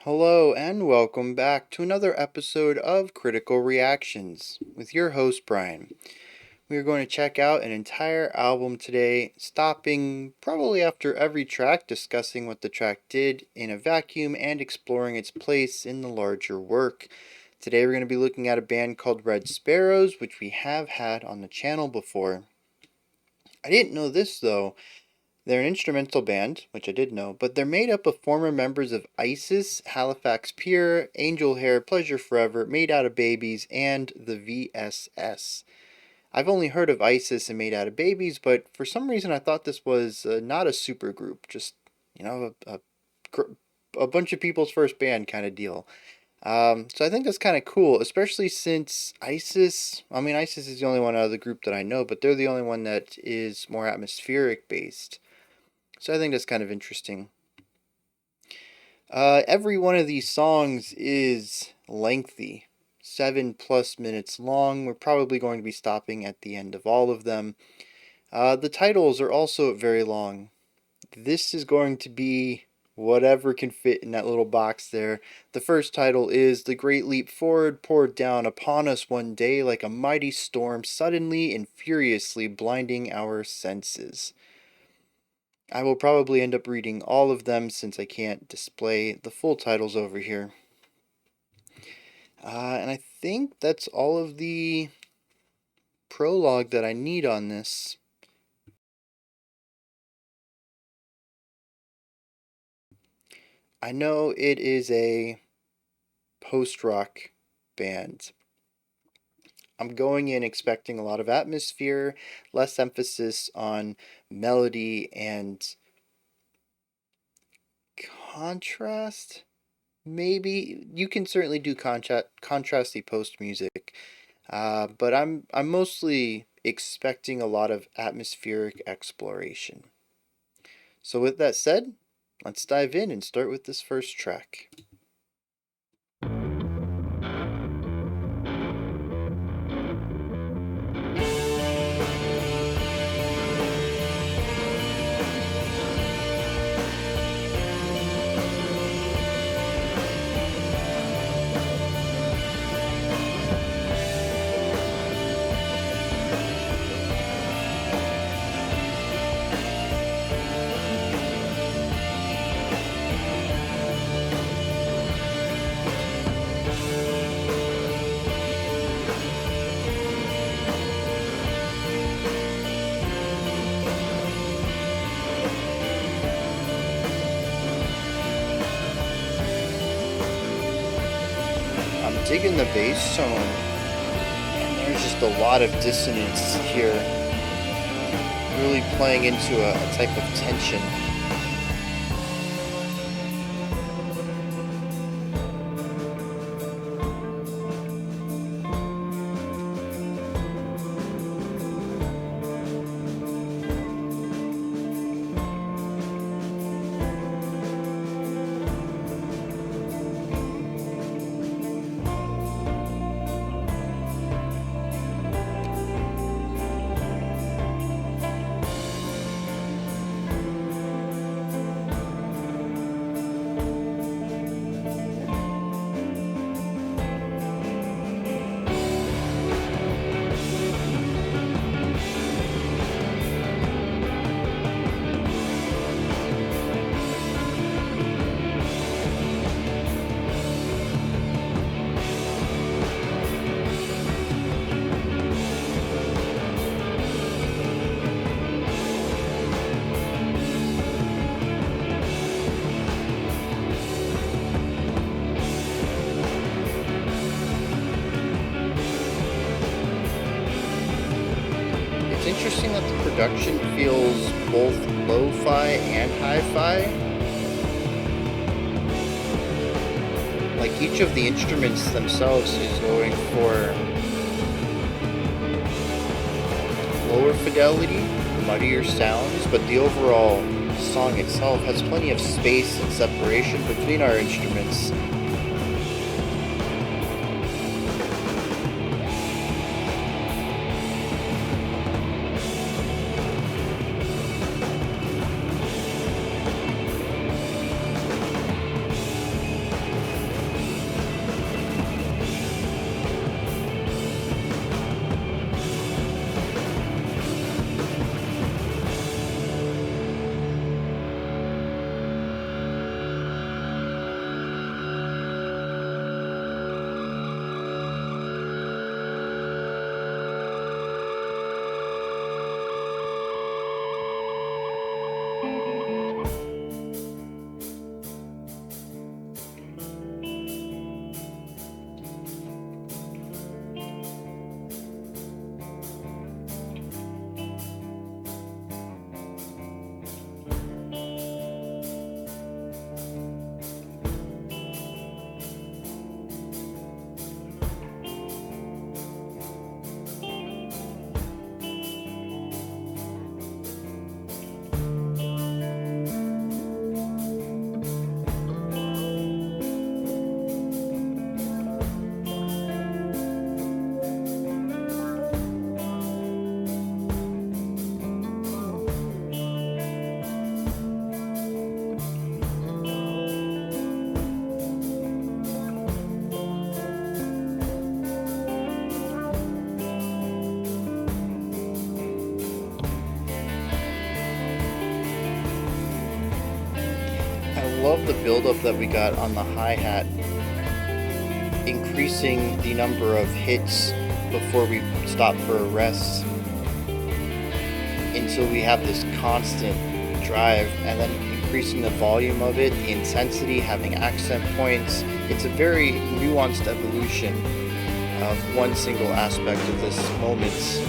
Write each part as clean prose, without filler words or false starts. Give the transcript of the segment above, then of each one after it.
Hello and welcome back to another episode of Critical Reactions with your host Bryan. We are going to check out an entire album today, stopping probably after every track, discussing what the track did in a vacuum and exploring its place in the larger work. Today we're going to be looking at a band called Red Sparowes, which we have had on the channel before. I didn't know this though. They're an instrumental band, which I did know, but they're made up of former members of ISIS, Halifax Pure, Angel Hair, Pleasure Forever, Made Out of Babies, and the VSS. I've only heard of ISIS and Made Out of Babies, but for some reason I thought this was not a super group, just, a bunch of people's first band kind of deal. So I think that's kind of cool, especially since ISIS is the only one out of the group that I know, but they're the only one that is more atmospheric based. So I think that's kind of interesting. Every one of these songs is lengthy, 7+ minutes long. We're probably going to be stopping at the end of all of them. The titles are also very long. This is going to be whatever can fit in that little box there. The first title is "The Great Leap Forward poured down upon us one day like a mighty storm, suddenly and furiously blinding our senses." I will probably end up reading all of them since I can't display the full titles over here. And I think that's all of the prologue that I need on this. I know it is a post-rock band. I'm going in expecting a lot of atmosphere, less emphasis on melody and contrast. Maybe you can certainly do contrasty post music, but I'm mostly expecting a lot of atmospheric exploration. So with that said, let's dive in and start with this first track. I'm digging the bass tone, and there's just a lot of dissonance here, really playing into a type of tension. It's interesting that the production feels both lo-fi and hi-fi. Like each of the instruments themselves is going for lower fidelity, muddier sounds, but the overall song itself has plenty of space and separation between our instruments. love the buildup that we got on the hi-hat, increasing the number of hits before we stop for a rest until we have this constant drive, and then increasing the volume of it, the intensity, having accent points. It's a very nuanced evolution of one single aspect of this moment.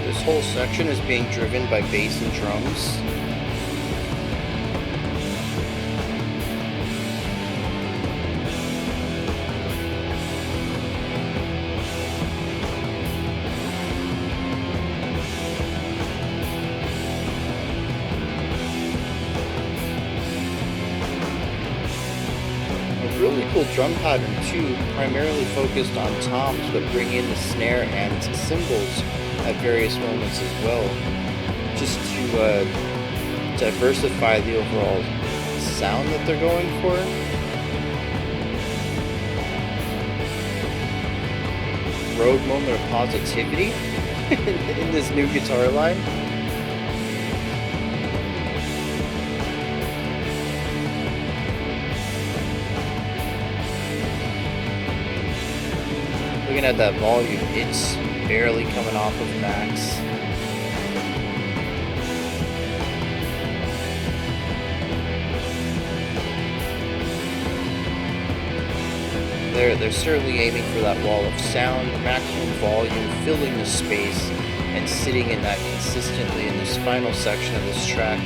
This whole section is being driven by bass and drums. A really cool drum pattern too, primarily focused on toms, but bring in the snare and cymbals at various moments as well, just to diversify the overall sound that they're going for. Road moment of positivity in this new guitar line. Looking at that volume, it's barely coming off of max. They're certainly aiming for that wall of sound, maximum volume, filling the space, and sitting in that consistently in this final section of this track.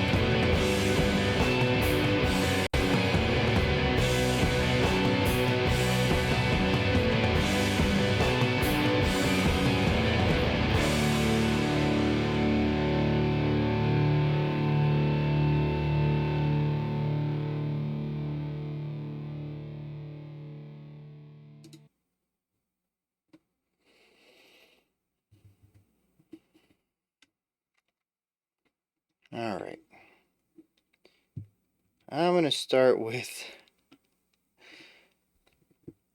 Alright. I'm going to start with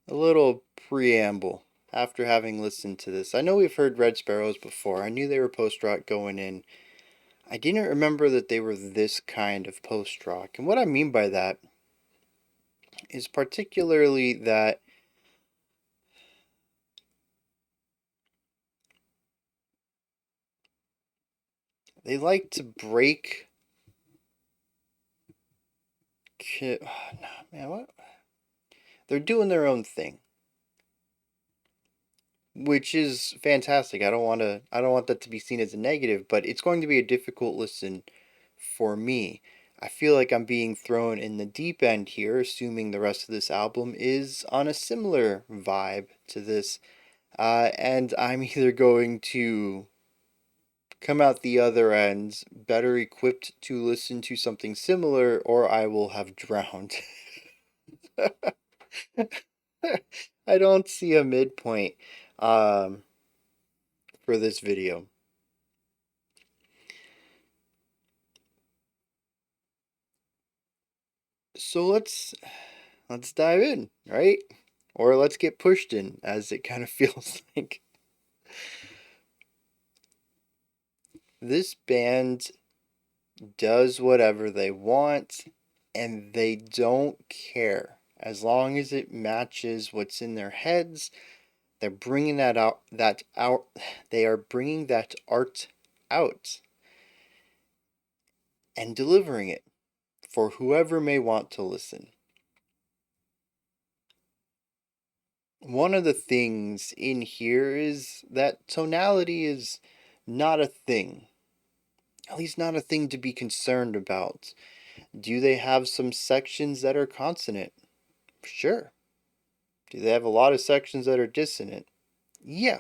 a little preamble after having listened to this. I know we've heard Red Sparowes before. I knew they were post-rock going in. I didn't remember that they were this kind of post-rock. And what I mean by that is particularly that they like to break... No, man, what? They're doing their own thing, which is fantastic. I don't want that to be seen as a negative, but it's going to be a difficult listen for me. I feel like I'm being thrown in the deep end here, assuming the rest of this album is on a similar vibe to this, and I'm either going to come out the other end better equipped to listen to something similar, or I will have drowned. I don't see a midpoint for this video. So let's dive in, right? Or let's get pushed in, as it kind of feels like. This band does whatever they want, and they don't care. As long as it matches what's in their heads, they're bringing that out. They are bringing that art out and delivering it for whoever may want to listen. One of the things in here is that tonality is not a thing. At least not a thing to be concerned about. Do they have some sections that are consonant? Sure. Do they have a lot of sections that are dissonant? Yeah.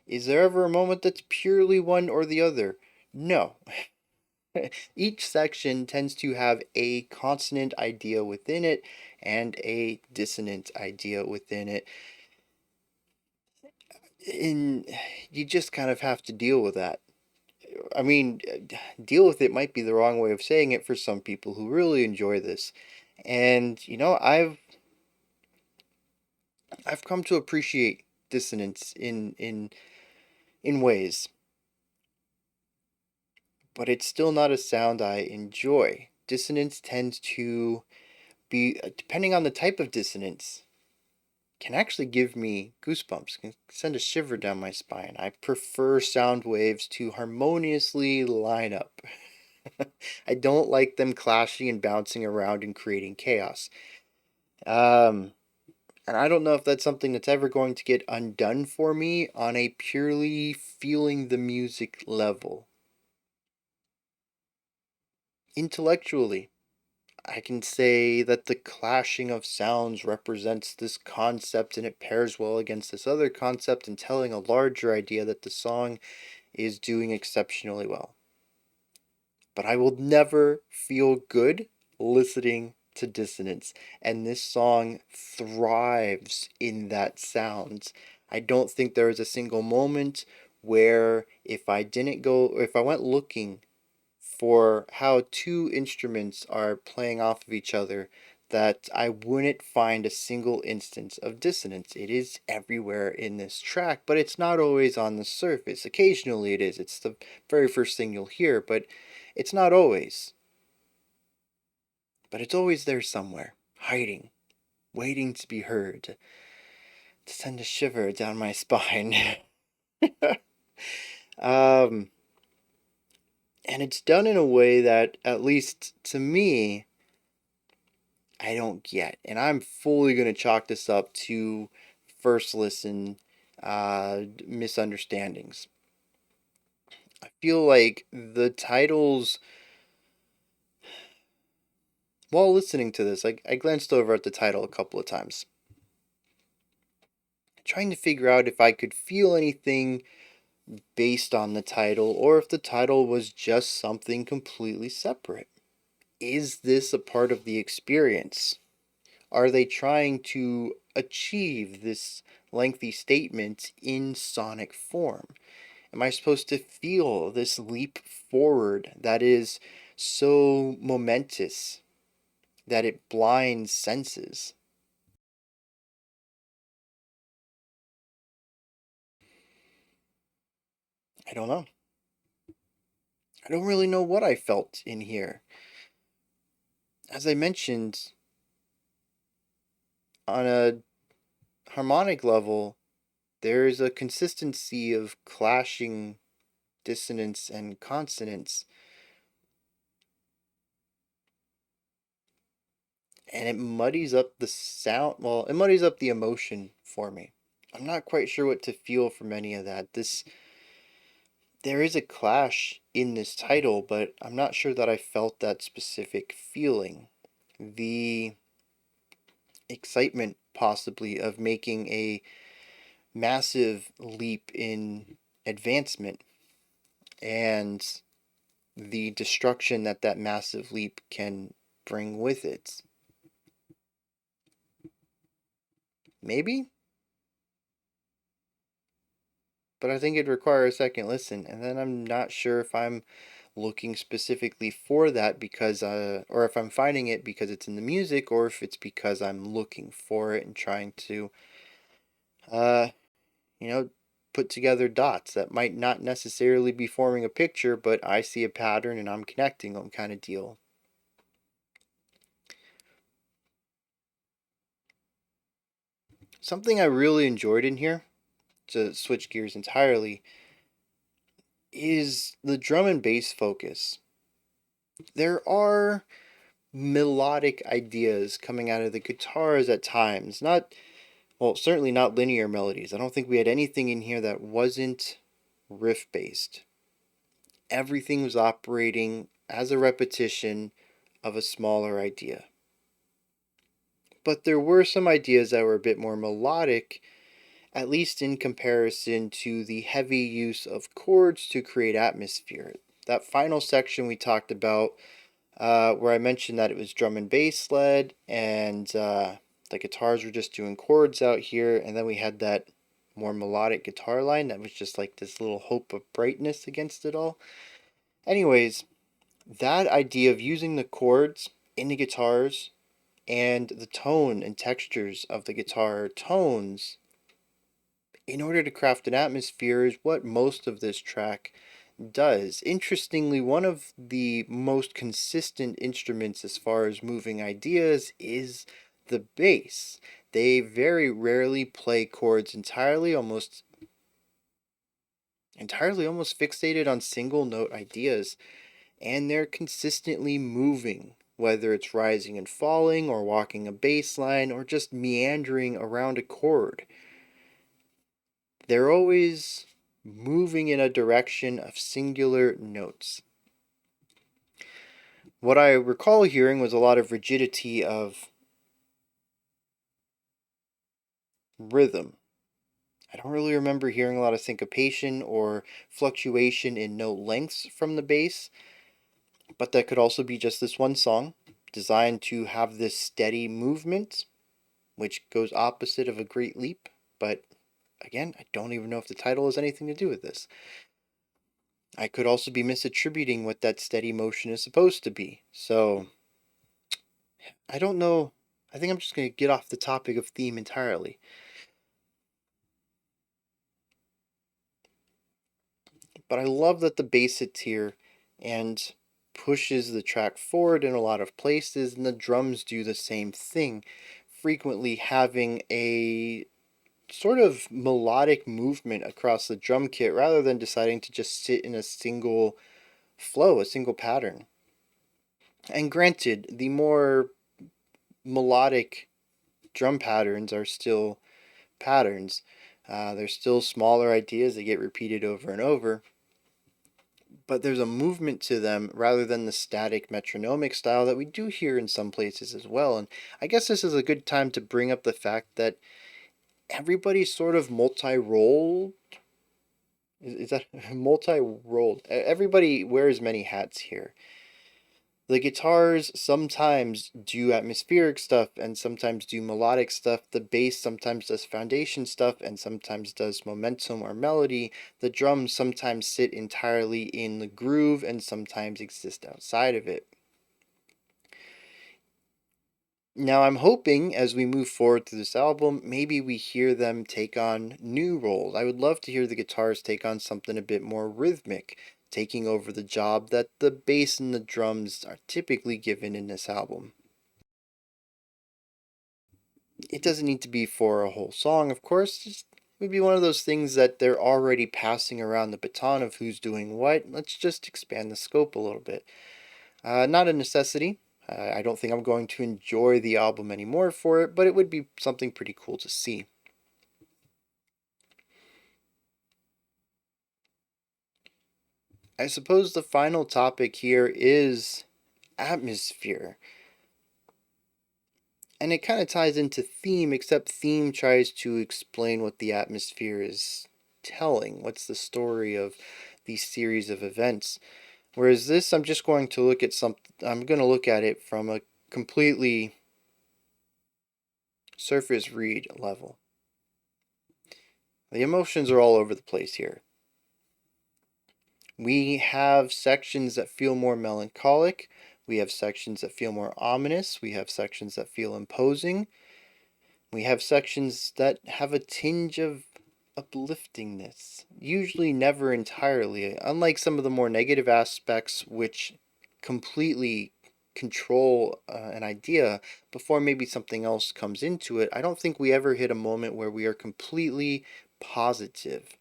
Is there ever a moment that's purely one or the other? No. Each section tends to have a consonant idea within it and a dissonant idea within it. And you just kind of have to deal with that. I mean, deal with it might be the wrong way of saying it for some people who really enjoy this. And I've come to appreciate dissonance in ways, but it's still not a sound I enjoy. Dissonance tends to be, depending on the type of dissonance, can actually give me goosebumps, can send a shiver down my spine. I prefer sound waves to harmoniously line up. I don't like them clashing and bouncing around and creating chaos. Um, and I don't know if that's something that's ever going to get undone for me on a purely feeling the music level. Intellectually, I can say that the clashing of sounds represents this concept and it pairs well against this other concept and telling a larger idea that the song is doing exceptionally well. But I will never feel good listening to dissonance, and this song thrives in that sound. I don't think there is a single moment where if I went looking for how two instruments are playing off of each other, that I wouldn't find a single instance of dissonance. It is everywhere in this track, but it's not always on the surface. Occasionally it is. It's the very first thing you'll hear, but it's not always. But it's always there somewhere, hiding, waiting to be heard, to send a shiver down my spine. um, and it's done in a way that, at least to me, I don't get. And I'm fully going to chalk this up to first listen misunderstandings. I feel like the titles, while listening to this, I glanced over at the title a couple of times, trying to figure out if I could feel anything based on the title or if the title was just something completely separate. Is this a part of the experience? Are they trying to achieve this lengthy statement in sonic form? Am I supposed to feel this leap forward that is so momentous that it blinds senses? I don't know. I don't really know what I felt in here. As I mentioned, on a harmonic level, there is a consistency of clashing dissonance and consonance, and it muddies up the sound. Well, it muddies up the emotion for me. I'm not quite sure what to feel from any of that. There is a clash in this title, but I'm not sure that I felt that specific feeling. The excitement, possibly, of making a massive leap in advancement and the destruction that that massive leap can bring with it. Maybe? But I think it'd require a second listen, and then I'm not sure if I'm looking specifically for that because, or if I'm finding it because it's in the music, or if it's because I'm looking for it and trying to, uh, you know, put together dots that might not necessarily be forming a picture, but I see a pattern and I'm connecting them kind of deal. Something I really enjoyed in here, to switch gears entirely, is the drum and bass focus. There are melodic ideas coming out of the guitars at times. Not, well, certainly not linear melodies. I don't think we had anything in here that wasn't riff based. Everything was operating as a repetition of a smaller idea. but there were some ideas that were a bit more melodic, at least in comparison to the heavy use of chords to create atmosphere. That final section we talked about, where I mentioned that it was drum and bass led, and the guitars were just doing chords out here, and then we had that more melodic guitar line that was just like this little hope of brightness against it all. Anyways, that idea of using the chords in the guitars and the tone and textures of the guitar tones in order to craft an atmosphere is what most of this track does. Interestingly, one of the most consistent instruments as far as moving ideas is the bass. They very rarely play chords almost fixated on single note ideas, and they're consistently moving, whether it's rising and falling, or walking a bass line, or just meandering around a chord. They're always moving in a direction of singular notes. What I recall hearing was a lot of rigidity of rhythm. I don't really remember hearing a lot of syncopation or fluctuation in note lengths from the bass, but that could also be just this one song designed to have this steady movement, which goes opposite of a great leap. But again, I don't even know if the title has anything to do with this. I could also be misattributing what that steady motion is supposed to be. So, I don't know. I think I'm just going to get off the topic of theme entirely. But I love that the bass hits here and pushes the track forward in a lot of places, and the drums do the same thing, frequently having a sort of melodic movement across the drum kit rather than deciding to just sit in a single flow, a single pattern. And granted, the more melodic drum patterns are still patterns. They're still smaller ideas that get repeated over and over, but there's a movement to them rather than the static metronomic style that we do hear in some places as well. And I guess this is a good time to bring up the fact that everybody's sort of multi-rolled. Is that multi-rolled? Everybody wears many hats here. The guitars sometimes do atmospheric stuff and sometimes do melodic stuff. The bass sometimes does foundation stuff and sometimes does momentum or melody. The drums sometimes sit entirely in the groove and sometimes exist outside of it. Now, I'm hoping as we move forward through this album, maybe we hear them take on new roles. I would love to hear the guitars take on something a bit more rhythmic, taking over the job that the bass and the drums are typically given in this album. It doesn't need to be for a whole song, of course. Just would be one of those things that they're already passing around the baton of who's doing what. Let's just expand the scope a little bit. Not a necessity. I don't think I'm going to enjoy the album anymore for it, but it would be something pretty cool to see. I suppose the final topic here is atmosphere. And it kind of ties into theme, except theme tries to explain what the atmosphere is telling. What's the story of these series of events? Whereas this, I'm just going to look at I'm going to look at it from a completely surface read level. The emotions are all over the place here. We have sections that feel more melancholic. We have sections that feel more ominous. We have sections that feel imposing. We have sections that have a tinge of upliftingness, usually never entirely. Unlike some of the more negative aspects, which completely control an idea before maybe something else comes into it, I don't think we ever hit a moment where we are completely positive.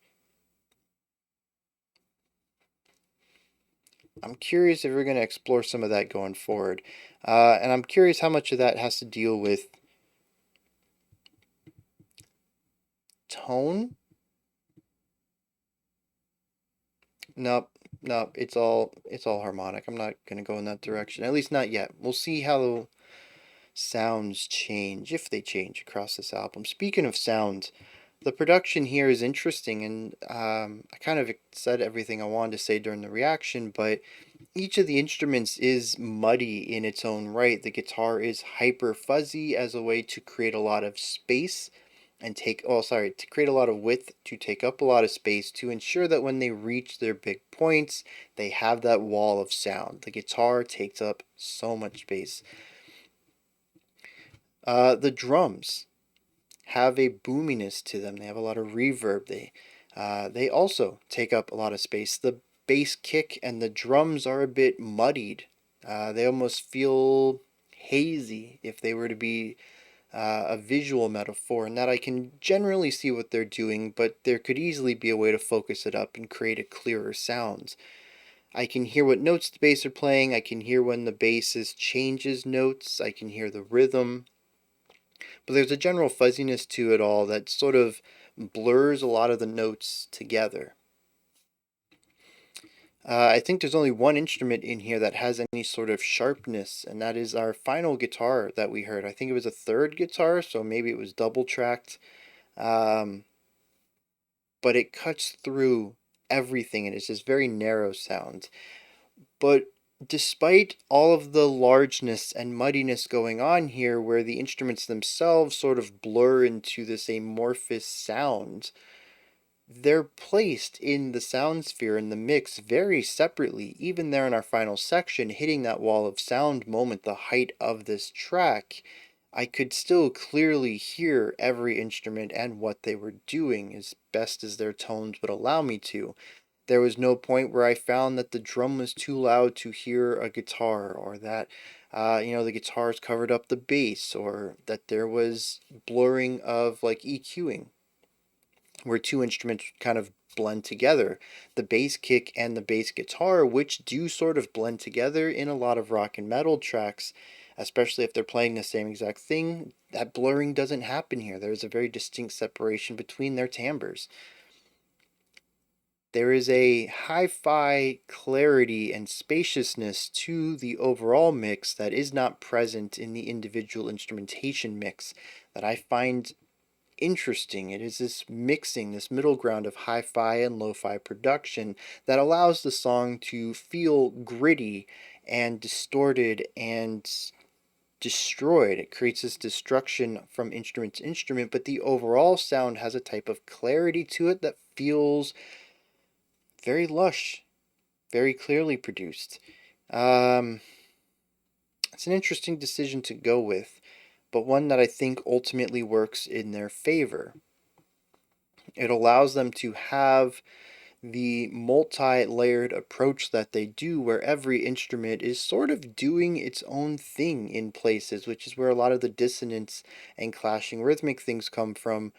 I'm curious if we're going to explore some of that going forward. And I'm curious how much of that has to deal with tone. Nope, nope. It's all harmonic. I'm not going to go in that direction. At least not yet. We'll see how sounds change, if they change across this album. Speaking of sound, the production here is interesting, and I kind of said everything I wanted to say during the reaction, but each of the instruments is muddy in its own right. The guitar is hyper fuzzy as a way to create a lot of space and to create a lot of width, to take up a lot of space, to ensure that when they reach their big points, they have that wall of sound. The guitar takes up so much space. The drums have a boominess to them. They have a lot of reverb. They also take up a lot of space. The bass kick and the drums are a bit muddied. They almost feel hazy if they were to be a visual metaphor, and that I can generally see what they're doing, but there could easily be a way to focus it up and create a clearer sound. I can hear what notes the bass are playing. I can hear when the bassist changes notes. I can hear the rhythm. But there's a general fuzziness to it all that sort of blurs a lot of the notes together. I think there's only one instrument in here that has any sort of sharpness, and that is our final guitar that we heard. I think it was a third guitar, so maybe it was double tracked. But it cuts through everything, and it's this very narrow sound. But despite all of the largeness and muddiness going on here, where the instruments themselves sort of blur into this amorphous sound, they're placed in the sound sphere in the mix very separately. Even there in our final section, hitting that wall of sound moment, the height of this track, I could still clearly hear every instrument and what they were doing as best as their tones would allow me to. There was no point where I found that the drum was too loud to hear a guitar, or that the guitars covered up the bass, or that there was blurring of like EQing where two instruments kind of blend together. The bass kick and the bass guitar, which do sort of blend together in a lot of rock and metal tracks, especially if they're playing the same exact thing, that blurring doesn't happen here. There's a very distinct separation between their timbres. There is a hi-fi clarity and spaciousness to the overall mix that is not present in the individual instrumentation mix that I find interesting. It is this mixing, this middle ground of hi-fi and lo-fi production that allows the song to feel gritty and distorted and destroyed. It creates this destruction from instrument to instrument, but the overall sound has a type of clarity to it that feels very lush, very clearly produced. It's an interesting decision to go with, but one that I think ultimately works in their favor. It allows them to have the multi-layered approach that they do, where every instrument is sort of doing its own thing in places, which is where a lot of the dissonance and clashing rhythmic things come from,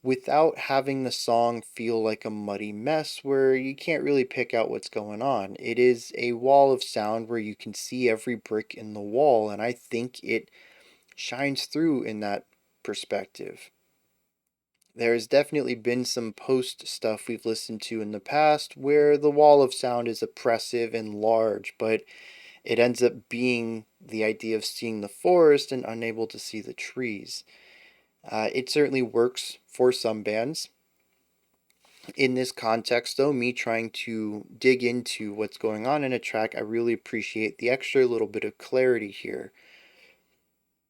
without having the song feel like a muddy mess where you can't really pick out what's going on. It is a wall of sound where you can see every brick in the wall, and I think it shines through in that perspective. There has definitely been some post stuff we've listened to in the past where the wall of sound is oppressive and large, but it ends up being the idea of seeing the forest and unable to see the trees. It certainly works for some bands. In this context, though, me trying to dig into what's going on in a track, I really appreciate the extra little bit of clarity here.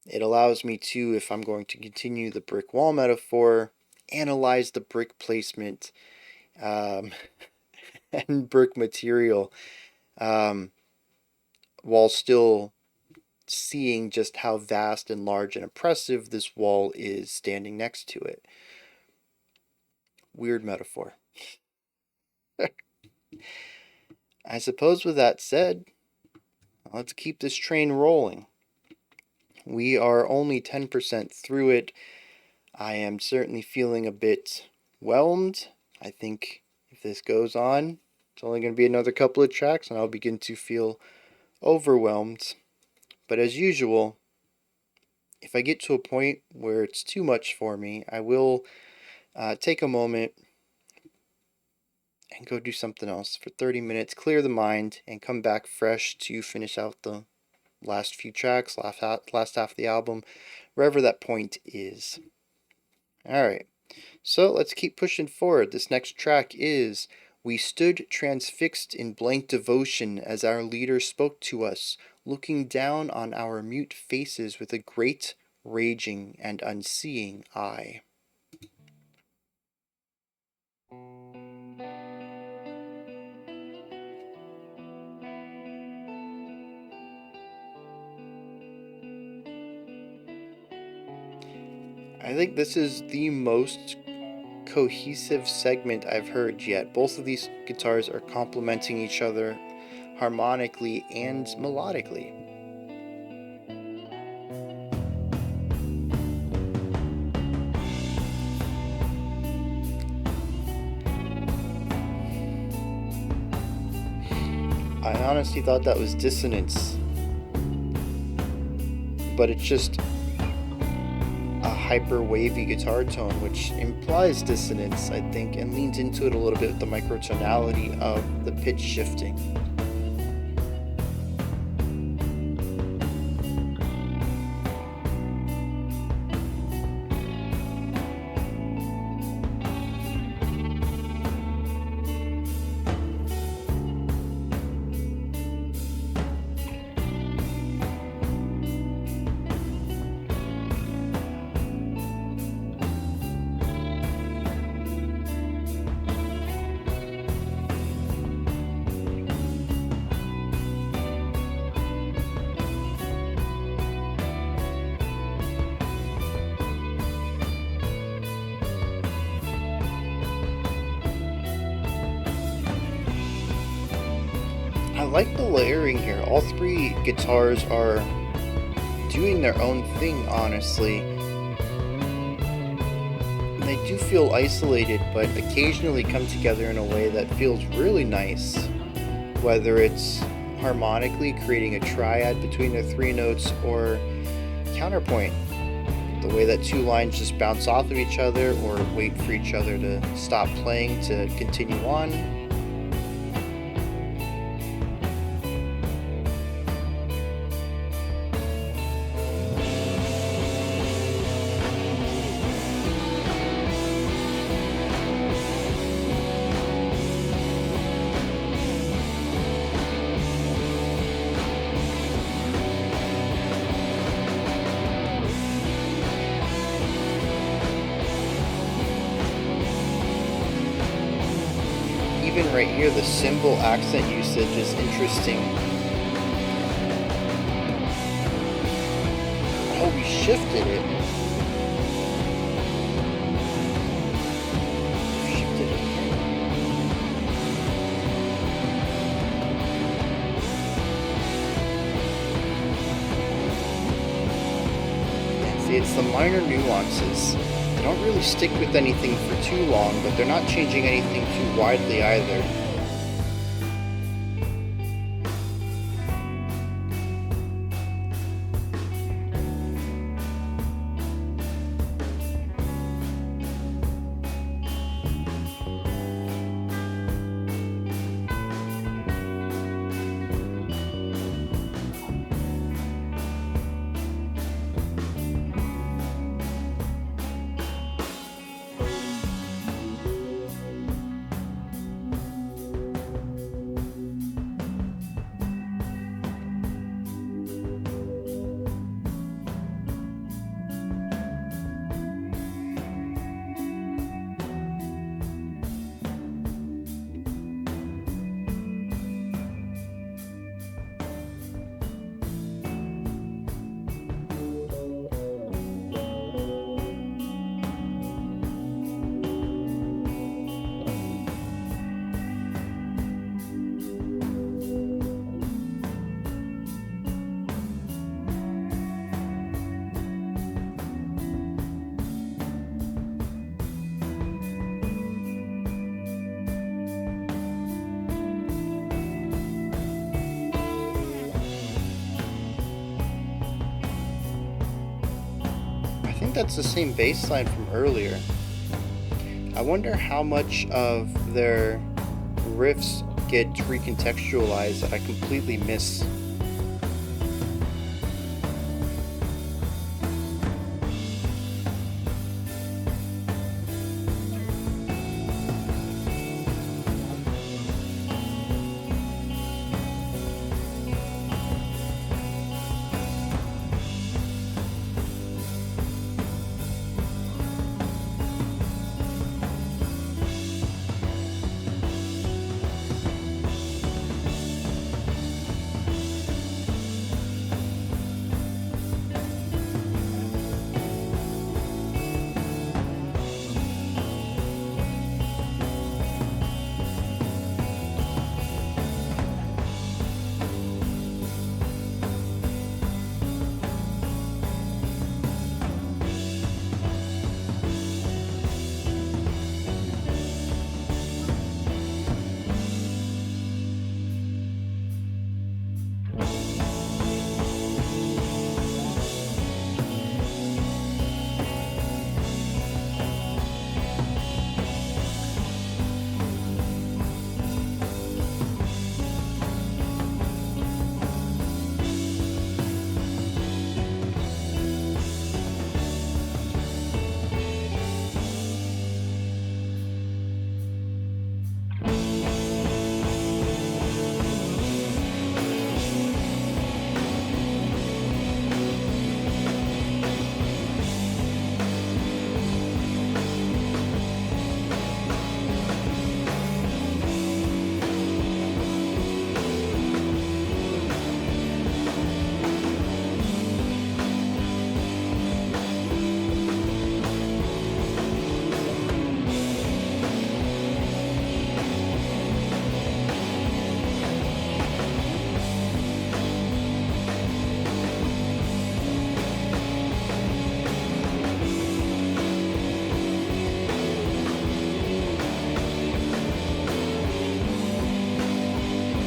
It allows me to, if I'm going to continue the brick wall metaphor, analyze the brick placement and brick material while still seeing just how vast and large and oppressive this wall is standing next to it. Weird metaphor. I suppose with that said, let's keep this train rolling. We are only 10% through it. I am certainly feeling a bit whelmed. I think if this goes on, it's only going to be another couple of tracks and I'll begin to feel overwhelmed. But as usual, if I get to a point where it's too much for me, I will take a moment and go do something else for 30 minutes, clear the mind, and come back fresh to finish out the last few tracks, last half of the album, wherever that point is. Alright, so let's keep pushing forward. This next track is "We stood transfixed in blank devotion as our leader spoke to us, looking down on our mute faces with a great, raging, and unseeing eye." I think this is the most cohesive segment I've heard yet. Both of these guitars are complementing each other harmonically and melodically. I honestly thought that was Dissonance, but it's just a hyper wavy guitar tone, which implies dissonance, I think, and leans into it a little bit with the microtonality of the pitch shifting. I like the layering here. All three guitars are doing their own thing, honestly. And they do feel isolated, but occasionally come together in a way that feels really nice. Whether it's harmonically creating a triad between their three notes, or counterpoint, the way that two lines just bounce off of each other or wait for each other to stop playing to continue on. Even right here, the cymbal accent usage is interesting. Oh, we shifted it. Shifted it again. See, it's the minor nuances. They don't really stick with anything for too long, but they're not changing anything too widely either. I think that's the same bass line from earlier. I wonder how much of their riffs get recontextualized that I completely miss.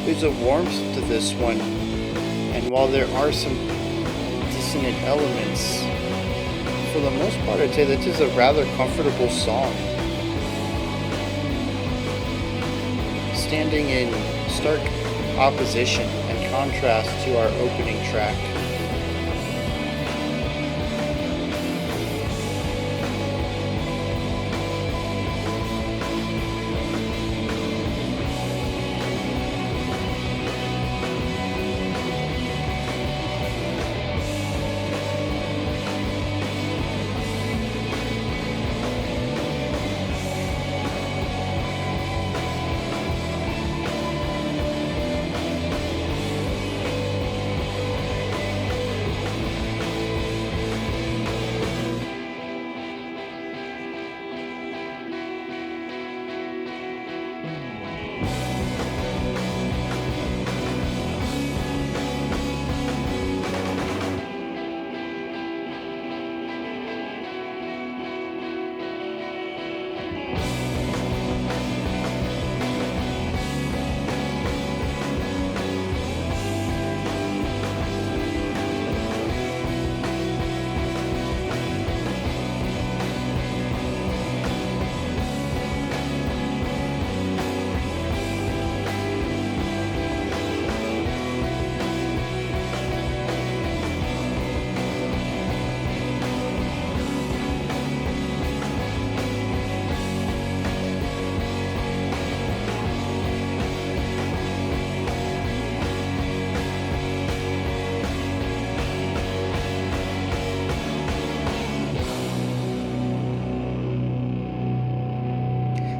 There's a warmth to this one, and while there are some dissonant elements, for the most part I'd say this is a rather comfortable song. Standing in stark opposition and contrast to our opening track.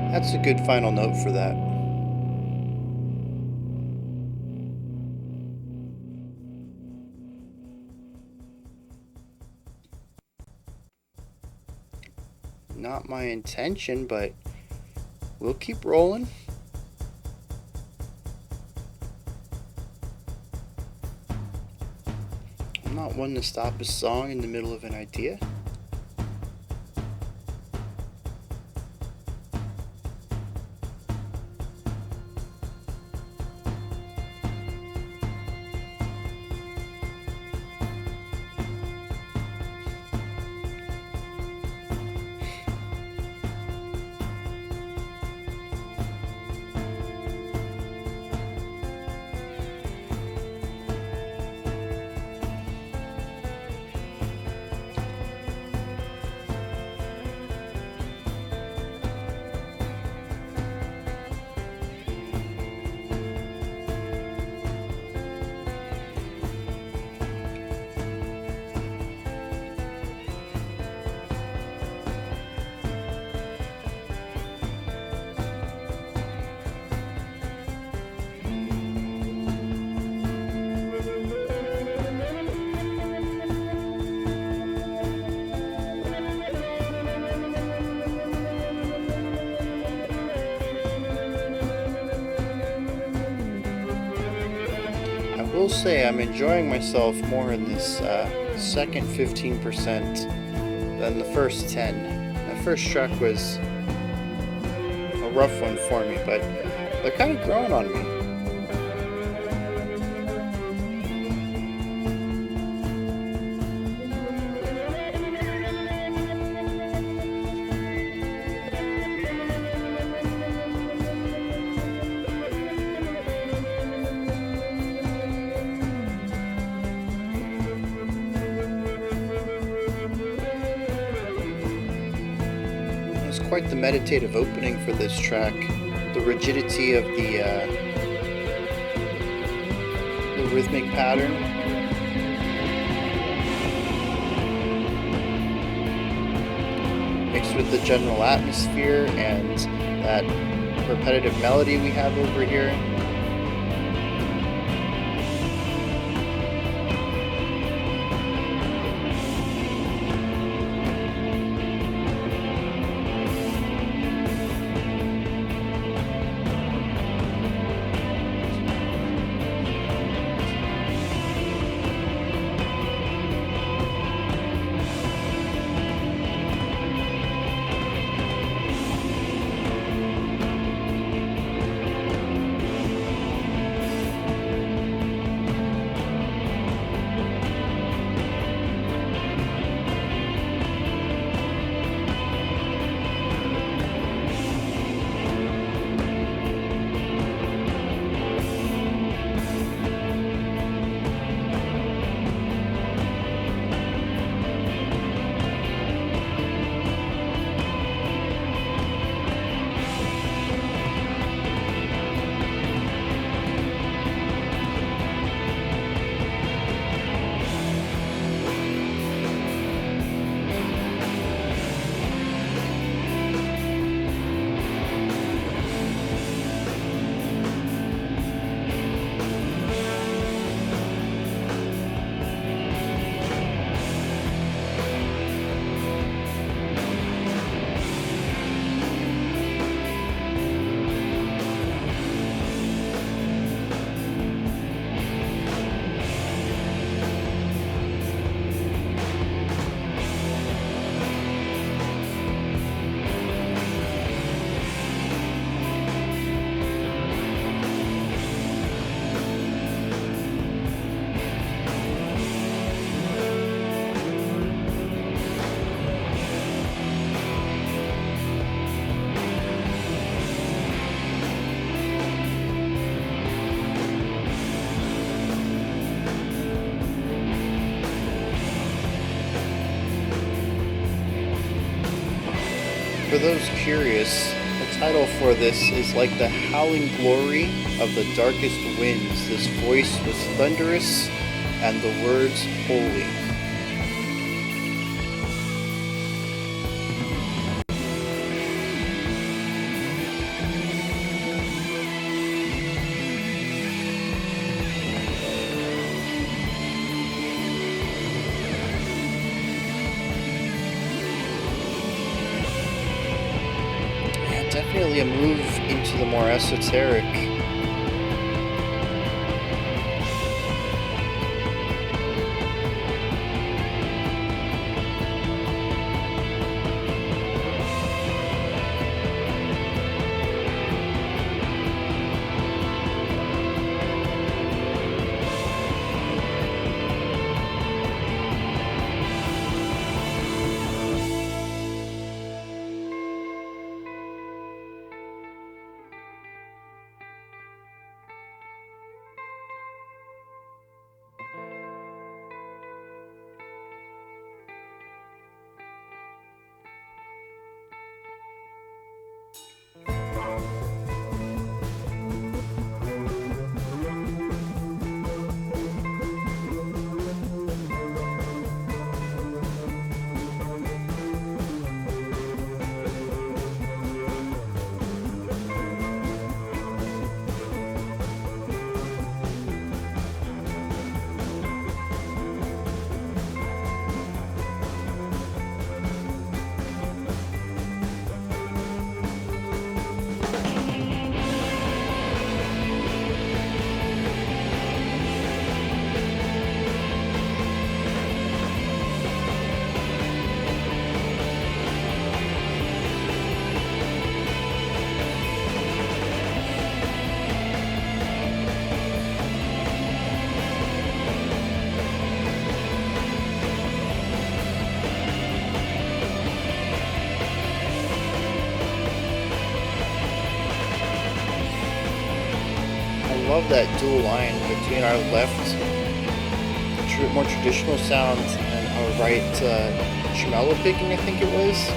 That's a good final note for that. Not my intention, but we'll keep rolling. I'm not one to stop a song in the middle of an idea. I will say I'm enjoying myself more in this second 15% than the first 10. The first track was a rough one for me, but they're kind of growing on me. Quite the meditative opening for this track. The rigidity of the rhythmic pattern. Mixed with the general atmosphere and that repetitive melody we have over here. For those curious, the title for this is like the howling glory of the darkest winds. This voice was thunderous, and the words holy. Definitely a move into the more esoteric. I love that dual line between our left, more traditional sounds and our right tremolo picking, I think it was.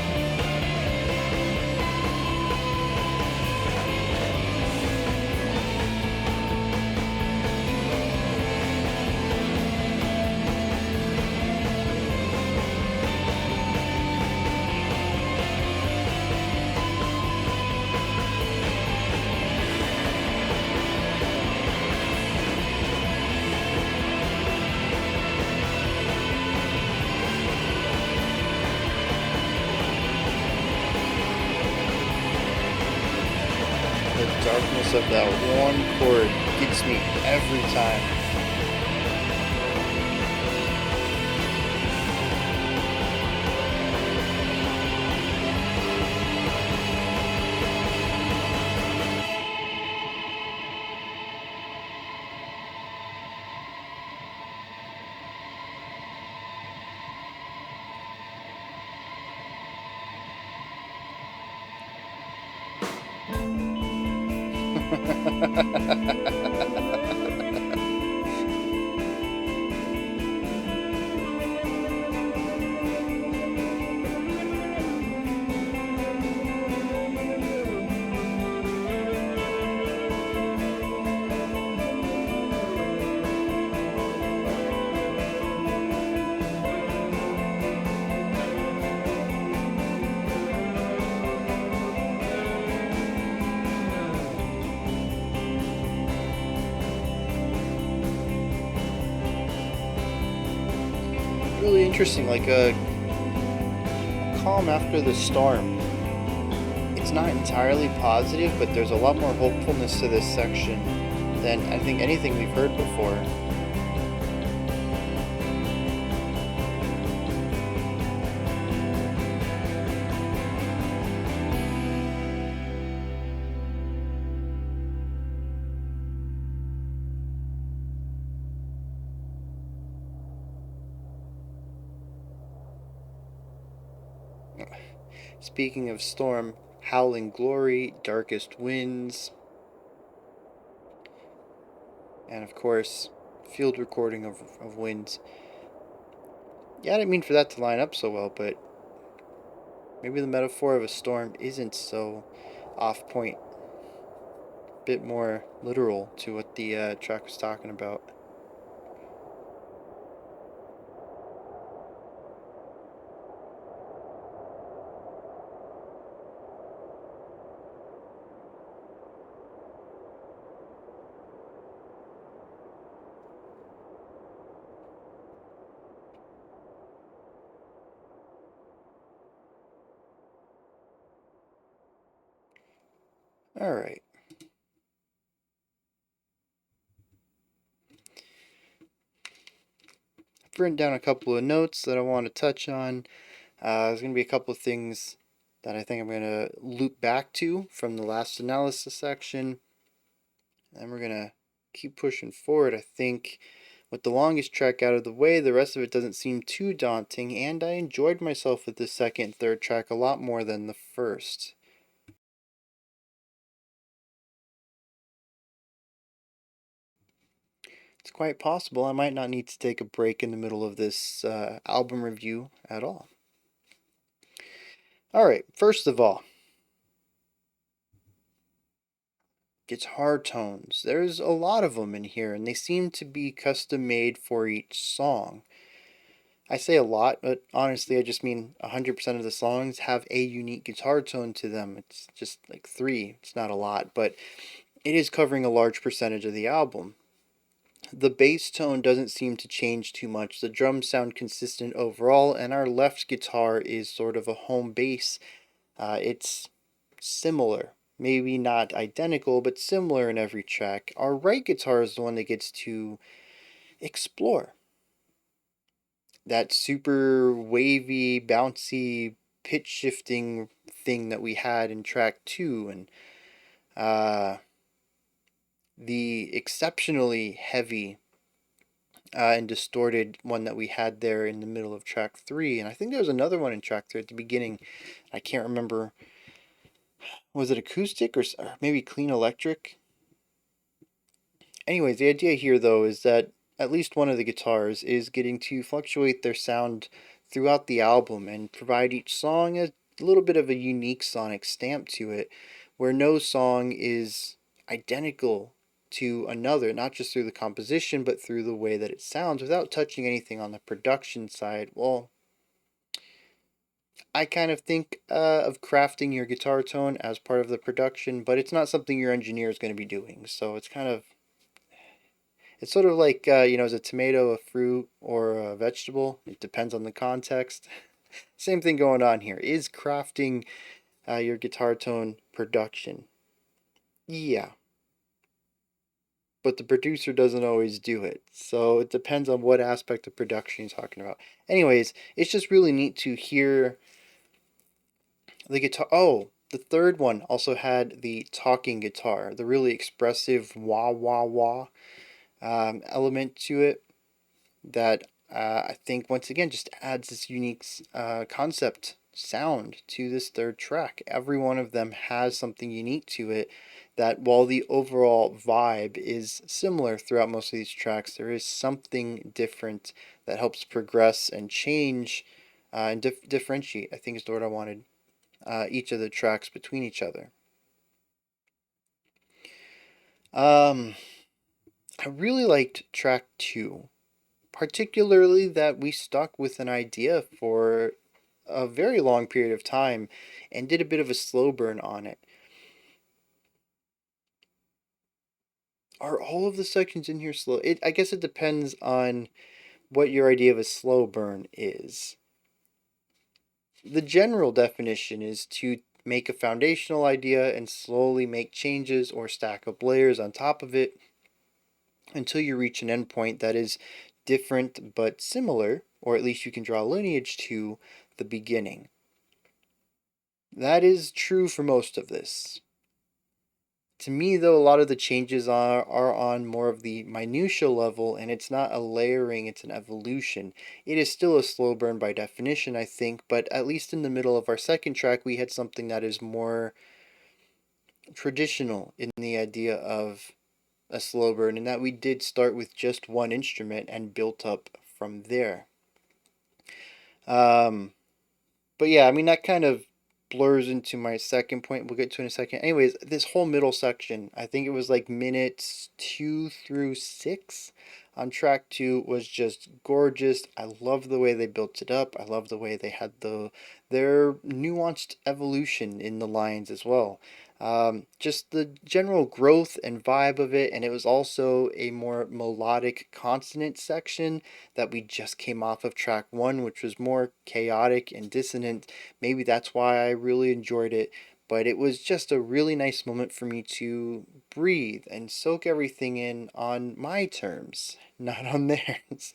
Darkness of that one chord gets me every time. Really interesting, like a calm after the storm. It's not entirely positive, but there's a lot more hopefulness to this section than I think anything we've heard before. Speaking of storm, howling glory, darkest winds, and of course, field recording of winds. Yeah, I didn't mean for that to line up so well, but Maybe the metaphor of a storm isn't so off point, a bit more literal to what the track was talking about. All right. I've written down a couple of notes that I want to touch on. There's going to be a couple of things that I think I'm going to loop back to from the last analysis section. And we're going to keep pushing forward. I think with the longest track out of the way, the rest of it doesn't seem too daunting, and I enjoyed myself with the second and third track a lot more than the first. It's quite possible I might not need to take a break in the middle of this album review at all. Alright, first of all, guitar tones. There's a lot of them in here, and they seem to be custom made for each song. I say a lot, but honestly, I just mean 100% of the songs have a unique guitar tone to them. It's just like 3. It's not a lot, but it is covering a large percentage of the album. The bass tone doesn't seem to change too much. The drums sound consistent overall, and our left guitar is sort of a home bass. It's similar. Maybe not identical, but similar in every track. Our right guitar is the one that gets to explore. That super wavy, bouncy, pitch shifting thing that we had in track 2, and the exceptionally heavy and distorted one that we had there in the middle of track 3. And I think there was another one in track 3 at the beginning. I can't remember. Was it acoustic or maybe clean electric? Anyways, the idea here, though, is that at least one of the guitars is getting to fluctuate their sound throughout the album and provide each song a little bit of a unique sonic stamp to it, where no song is identical to another, not just through the composition, but through the way that it sounds without touching anything on the production side. Well, I kind of think of crafting your guitar tone as part of the production, but it's not something your engineer is going to be doing. So it's sort of like, is a tomato a fruit or a vegetable? It depends on the context. Same thing going on here. Is crafting your guitar tone production? Yeah, but the producer doesn't always do it. So it depends on what aspect of production you're talking about. Anyways, it's just really neat to hear the guitar. Oh, the third one also had the talking guitar, the really expressive wah wah wah element to it that I think once again just adds this unique concept sound to this third track. Every one of them has something unique to it that while the overall vibe is similar throughout most of these tracks, there is something different that helps progress and change and differentiate, I think is the word I wanted, each of the tracks between each other. Um, I really liked track 2, particularly that we stuck with an idea for a very long period of time and did a bit of a slow burn on it. Are all of the sections in here slow? I guess it depends on what your idea of a slow burn is. The general definition is to make a foundational idea and slowly make changes or stack up layers on top of it until you reach an endpoint that is different but similar, or at least you can draw lineage to the beginning. That is true for most of this. To me, though, a lot of the changes are on more of the minutia level, and it's not a layering, it's an evolution. It is still a slow burn by definition, I think, but at least in the middle of our second track, we had something that is more traditional in the idea of a slow burn, in that we did start with just one instrument and built up from there. But yeah, I mean, that kind of blurs into my second point we'll get to in a second. Anyways, this whole middle section, I think it was like minutes 2 through 6 on track 2, was just gorgeous. I love the way they built it up. I love the way they had their nuanced evolution in the lines as well. Just the general growth and vibe of it, and it was also a more melodic consonant section that we just came off of track 1, which was more chaotic and dissonant. Maybe that's why I really enjoyed it, but it was just a really nice moment for me to breathe and soak everything in on my terms, not on theirs.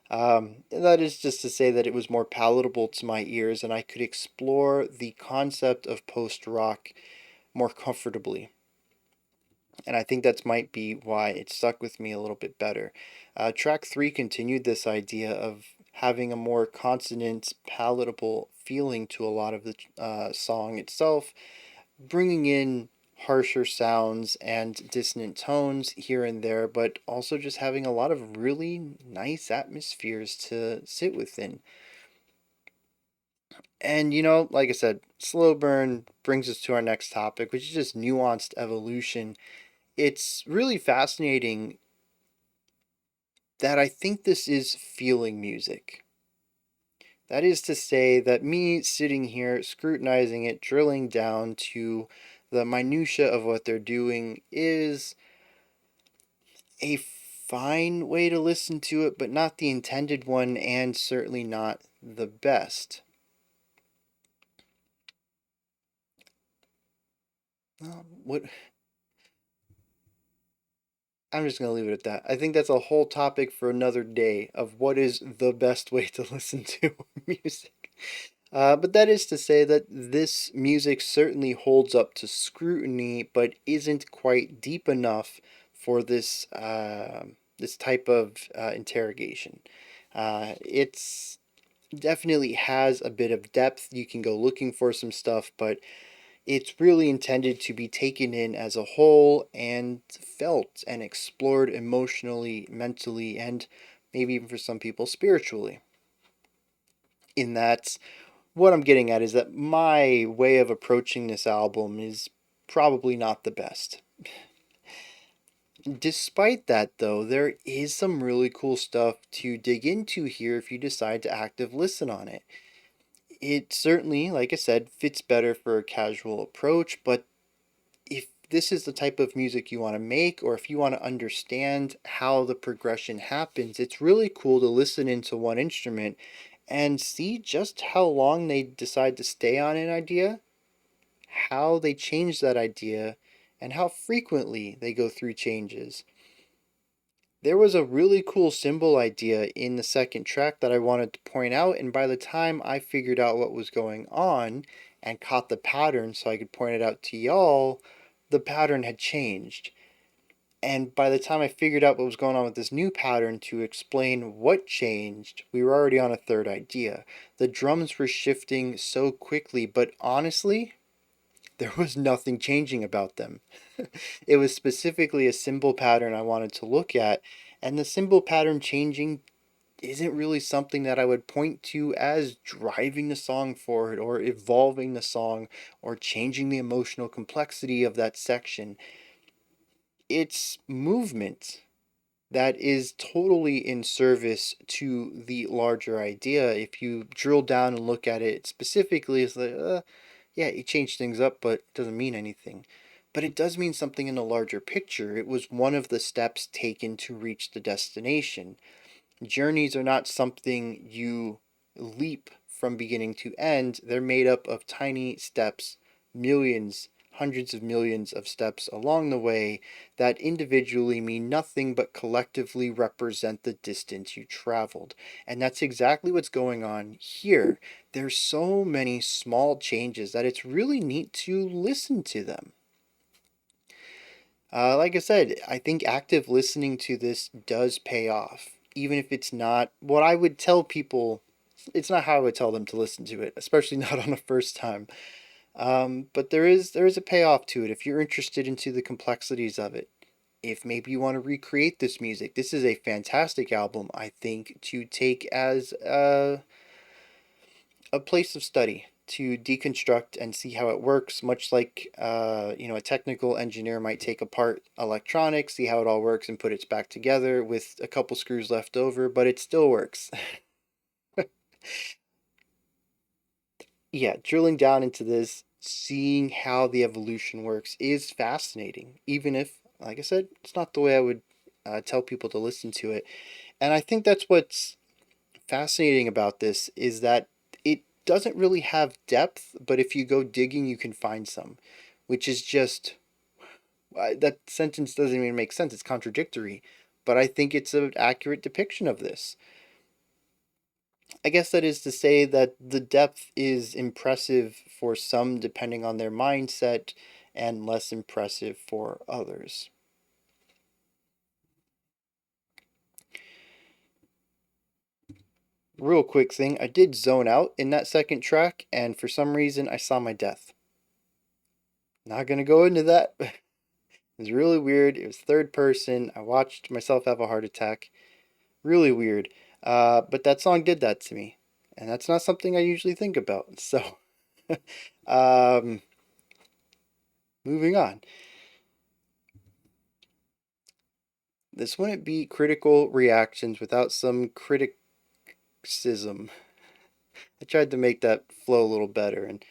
That is just to say that it was more palatable to my ears and I could explore the concept of post rock more comfortably. And I think that might be why it stuck with me a little bit better. Track 3 continued this idea of having a more consonant, palatable feeling to a lot of the song itself, bringing in harsher sounds and dissonant tones here and there, but also just having a lot of really nice atmospheres to sit within. And like I said, slow burn brings us to our next topic, which is just nuanced evolution. It's really fascinating that I think this is feeling music. That is to say that me sitting here scrutinizing it, drilling down to the minutia of what they're doing is a fine way to listen to it, but not the intended one, and certainly not the best. What I'm just going to leave it at that. I think that's a whole topic for another day of what is the best way to listen to music. But that is to say that this music certainly holds up to scrutiny, but isn't quite deep enough for this type of interrogation. It's definitely has a bit of depth. You can go looking for some stuff, but it's really intended to be taken in as a whole and felt and explored emotionally, mentally, and maybe even for some people spiritually. In that, what I'm getting at is that my way of approaching this album is probably not the best. Despite that, though, there is some really cool stuff to dig into here if you decide to active listen on it. It certainly, like I said, fits better for a casual approach, but if this is the type of music you want to make, or if you want to understand how the progression happens, it's really cool to listen into one instrument and see just how long they decide to stay on an idea, how they change that idea, and how frequently they go through changes. There was a really cool cymbal idea in the second track that I wanted to point out, and by the time I figured out what was going on and caught the pattern so I could point it out to y'all, the pattern had changed. And by the time I figured out what was going on with this new pattern to explain what changed, we were already on a third idea. The drums were shifting so quickly, but honestly, there was nothing changing about them. It was specifically a cymbal pattern I wanted to look at, and the cymbal pattern changing isn't really something that I would point to as driving the song forward or evolving the song or changing the emotional complexity of that section. It's movement that is totally in service to the larger idea. If you drill down and look at it specifically, it's like, yeah, it changed things up, but it doesn't mean anything. But it does mean something in the larger picture. It was one of the steps taken to reach the destination. Journeys are not something you leap from beginning to end. They're made up of tiny steps, millions, hundreds of millions of steps along the way that individually mean nothing but collectively represent the distance you traveled. And that's exactly what's going on here. There's so many small changes that it's really neat to listen to them. Like I said, I think active listening to this does pay off, even if it's not what I would tell people. It's not how I would tell them to listen to it, especially not on a first time. But there is a payoff to it if you're interested into the complexities of it. If maybe you want to recreate this music, this is a fantastic album, I think, to take as a place of study, to deconstruct and see how it works, much like a technical engineer might take apart electronics, see how it all works, and put it back together with a couple screws left over, but it still works. Yeah, drilling down into this, seeing how the evolution works is fascinating, even if, like I said, it's not the way I would tell people to listen to it. And I think that's what's fascinating about this is that it doesn't really have depth, but if you go digging, you can find some, which is just that sentence doesn't even make sense. It's contradictory, but I think it's an accurate depiction of this. I guess that is to say that the depth is impressive for some depending on their mindset and less impressive for others. Real quick thing, I did zone out in that second track, and for some reason I saw my death. Not gonna go into that. It was really weird. It was third person. I watched myself have a heart attack. Really weird. But that song did that to me, and that's not something I usually think about. So, um, moving on. This wouldn't be critical reactions without some criticism. I tried to make that flow a little better, and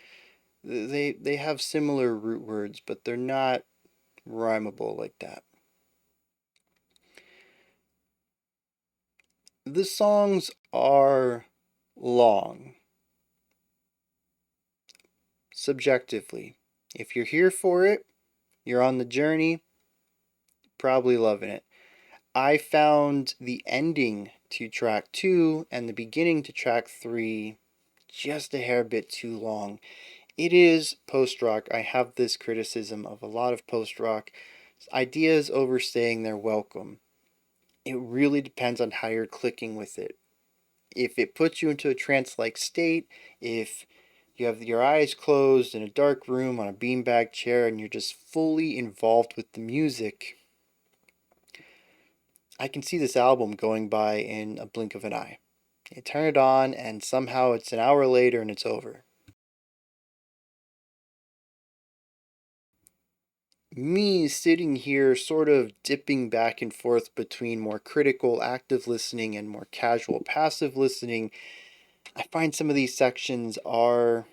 they have similar root words, but they're not rhymable like that. The songs are long, subjectively. If you're here for it, you're on the journey, probably loving it. I found the ending to track 2 and the beginning to track 3 just a hair bit too long. It is post rock. I have this criticism of a lot of post rock. Ideas overstaying their welcome. It really depends on how you're clicking with it. If it puts you into a trance like state, if you have your eyes closed in a dark room on a beanbag chair and you're just fully involved with the music, I can see this album going by in a blink of an eye. You turn it on and somehow it's an hour later and it's over. Me sitting here sort of dipping back and forth between more critical active listening and more casual passive listening, I find some of these sections are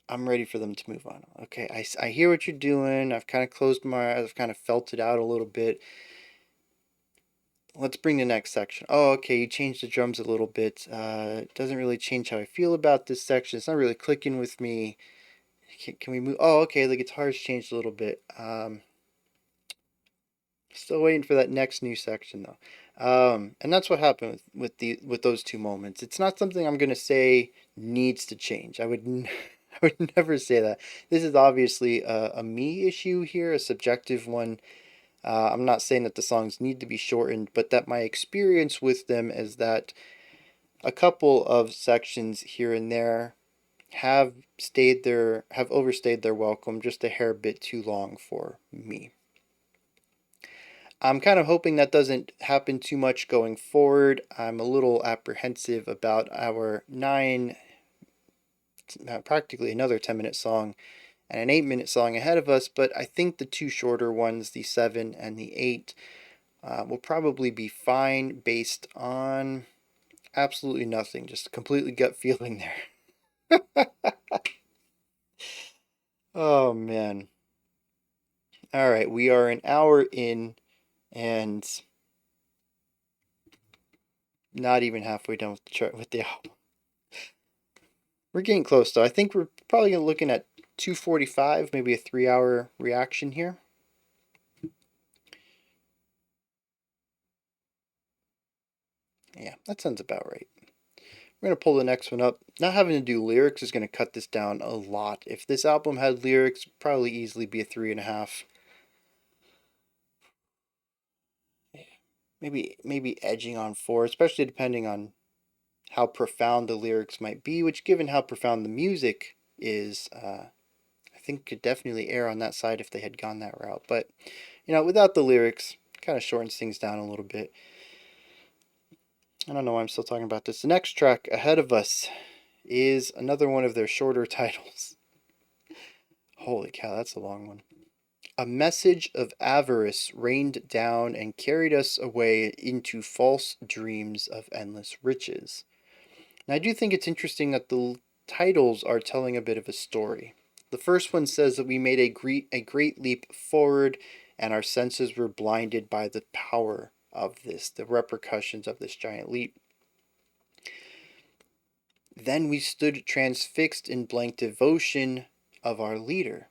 I'm ready for them to move on. Okay, I hear what you're doing. I've kind of closed my eyes. I've kind of felt it out a little bit. Let's bring the next section. Oh, okay, you changed the drums a little bit. It doesn't really change how I feel about this section. It's not really clicking with me. Can we move? Oh, okay, the guitar's changed a little bit. Still waiting for that next new section though. And that's what happened with those two moments. It's not something I'm gonna say needs to change. I would never say that. This is obviously a me issue here, a subjective one. I'm not saying that the songs need to be shortened, but that my experience with them is that a couple of sections here and there have overstayed their welcome just a hair bit too long for me. I'm kind of hoping that doesn't happen too much going forward. I'm a little apprehensive about our practically another 10-minute song and an 8-minute song ahead of us, but I think the two shorter ones, the 7 and the 8, will probably be fine based on absolutely nothing, just a completely gut feeling there. Oh man. All right, we are an hour in and not even halfway done with the album. We're getting close though. I think we're probably looking at 2:45, maybe a 3-hour reaction here. Yeah, that sounds about right. We're going to pull the next one up. Not having to do lyrics is going to cut this down a lot. If this album had lyrics, probably easily be a 3.5. Maybe edging on 4, especially depending on how profound the lyrics might be, which given how profound the music is, I think could definitely err on that side if they had gone that route. But, without the lyrics, kind of shortens things down a little bit. I don't know why I'm still talking about this. The next track ahead of us is another one of their shorter titles. Holy cow, that's a long one. A message of avarice rained down and carried us away into false dreams of endless riches. And I do think it's interesting that the titles are telling a bit of a story. The first one says that we made a great leap forward and our senses were blinded by the power of this, the repercussions of this giant leap. Then we stood transfixed in blank devotion of our leader.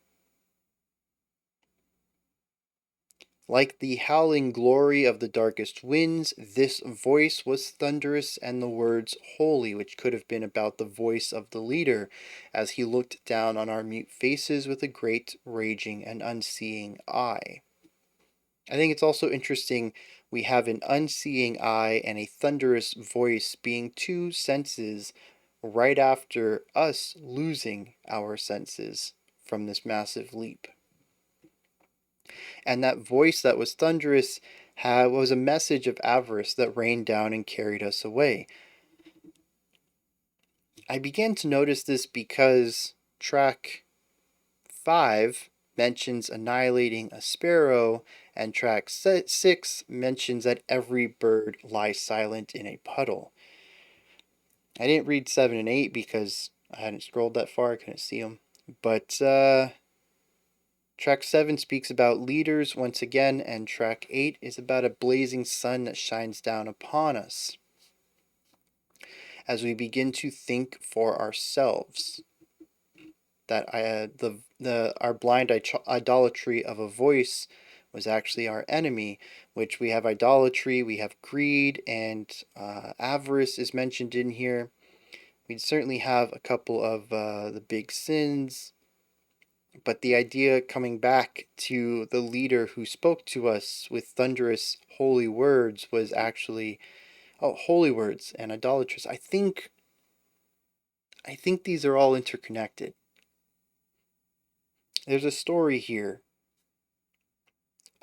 Like the howling glory of the darkest winds, this voice was thunderous, and the words holy, which could have been about the voice of the leader, as he looked down on our mute faces with a great, raging, and unseeing eye. I think it's also interesting we have an unseeing eye and a thunderous voice being two senses right after us losing our senses from this massive leap. And that voice that was thunderous was a message of avarice that rained down and carried us away. I began to notice this because track 5 mentions annihilating a sparrow, and track 6 mentions that every bird lies silent in a puddle. I didn't read 7 and 8 because I hadn't scrolled that far, I couldn't see them. But track 7 speaks about leaders once again, and track 8 is about a blazing sun that shines down upon us as we begin to think for ourselves. That our blind idolatry of a voice was actually our enemy, which we have idolatry, we have greed, and avarice is mentioned in here. We certainly have a couple of the big sins, but the idea coming back to the leader who spoke to us with thunderous holy words was actually holy words and idolatrous. I think these are all interconnected. There's a story here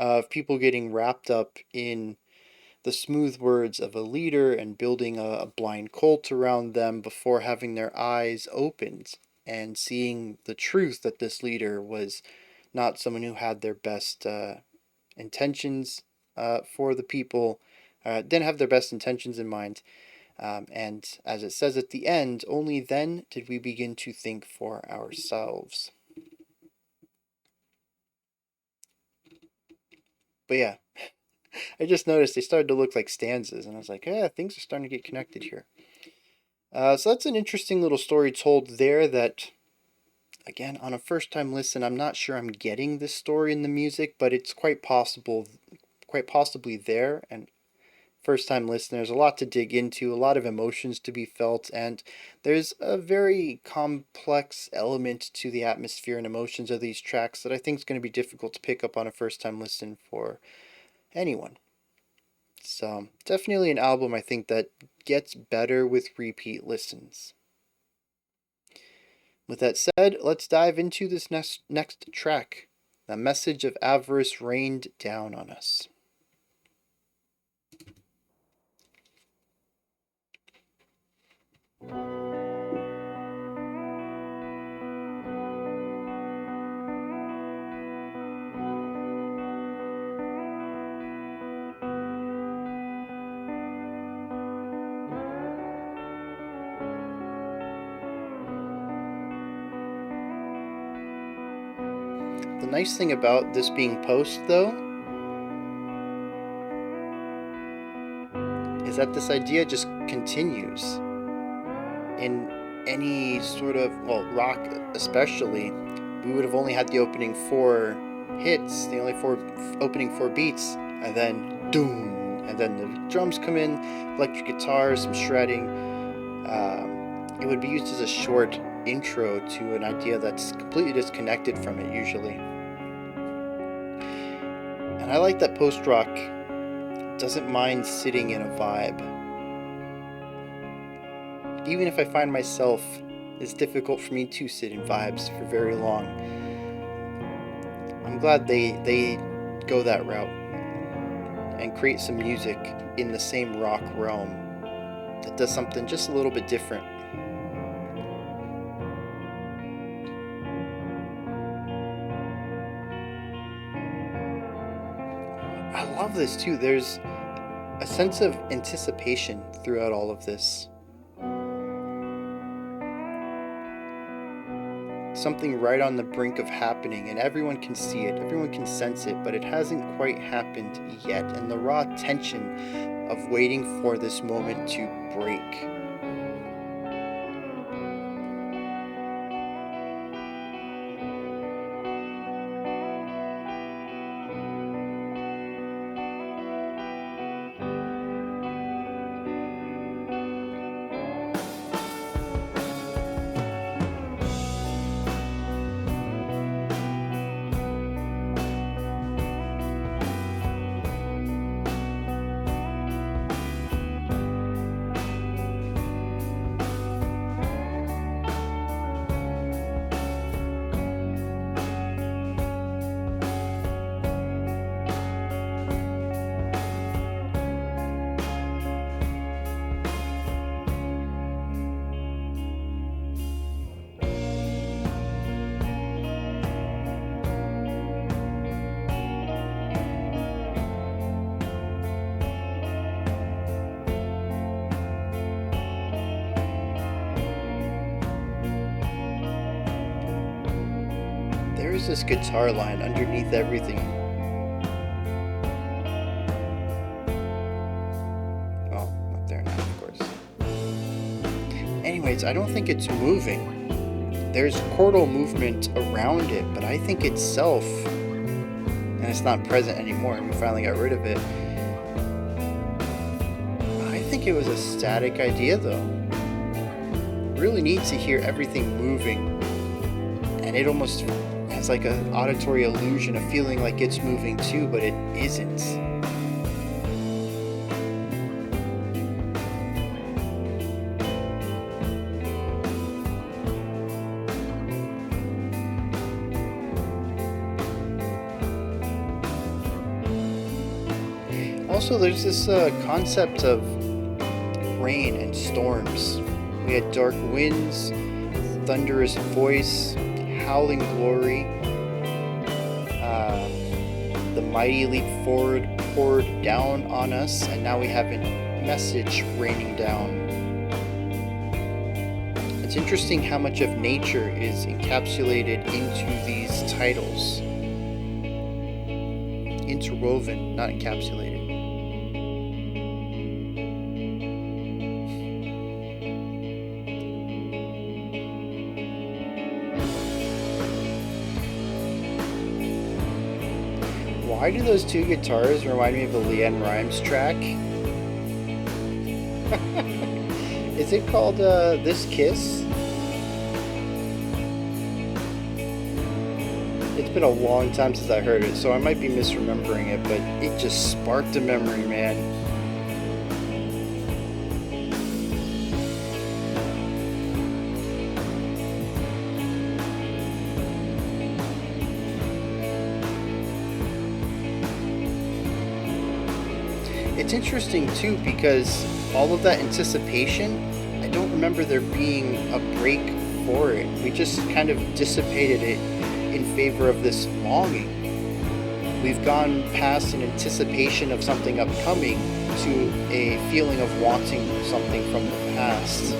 of people getting wrapped up in the smooth words of a leader and building a blind cult around them before having their eyes opened and seeing the truth that this leader was not someone who had their best intentions for the people, didn't have their best intentions in mind. And as it says at the end, only then did we begin to think for ourselves. But yeah, I just noticed they started to look like stanzas, and I was like, yeah, things are starting to get connected here. So that's an interesting little story told there that, again, on a first-time listen, I'm not sure I'm getting this story in the music, but it's quite possibly there, and first-time listeners, a lot to dig into, a lot of emotions to be felt, and there's a very complex element to the atmosphere and emotions of these tracks that I think is going to be difficult to pick up on a first-time listen for anyone. So, definitely an album I think that gets better with repeat listens. With that said, let's dive into this next track. The message of avarice rained down on us. The nice thing about this being post, though, is that this idea just continues. In any sort of, well, rock especially, we would have only had the opening 4 hits, the only opening 4 beats, and then doom, and then the drums come in, electric guitar, some shredding. It would be used as a short intro to an idea that's completely disconnected from it usually. And I like that post-rock doesn't mind sitting in a vibe. Even if I find myself, it's difficult for me to sit in vibes for very long. I'm glad they go that route and create some music in the same rock realm that does something just a little bit different. love this too. There's a sense of anticipation throughout all of this. Something right on the brink of happening, and everyone can see it, everyone can sense it, but it hasn't quite happened yet. And the raw tension of waiting for this moment to break. There's this guitar line underneath everything. Oh, not there now, of course. Anyways, I don't think it's moving. There's chordal movement around it, but I think itself, and it's not present anymore, and we finally got rid of it. I think it was a static idea, though. Really neat to hear everything moving, and it almost has like an auditory illusion of feeling like it's moving too, but it isn't. Also, there's this concept of rain and storms. We had dark winds, thunderous voice, howling glory, the mighty leap forward poured down on us, and now we have a message raining down. It's interesting how much of nature is encapsulated into these titles. Interwoven, not encapsulated. Why do those two guitars remind me of a Leanne Rimes track? Is it called This Kiss? It's been a long time since I heard it, so I might be misremembering it, but it just sparked a memory, man. It's interesting too, because all of that anticipation, I don't remember there being a break for it. We just kind of dissipated it in favor of this longing. We've gone past an anticipation of something upcoming to a feeling of wanting something from the past.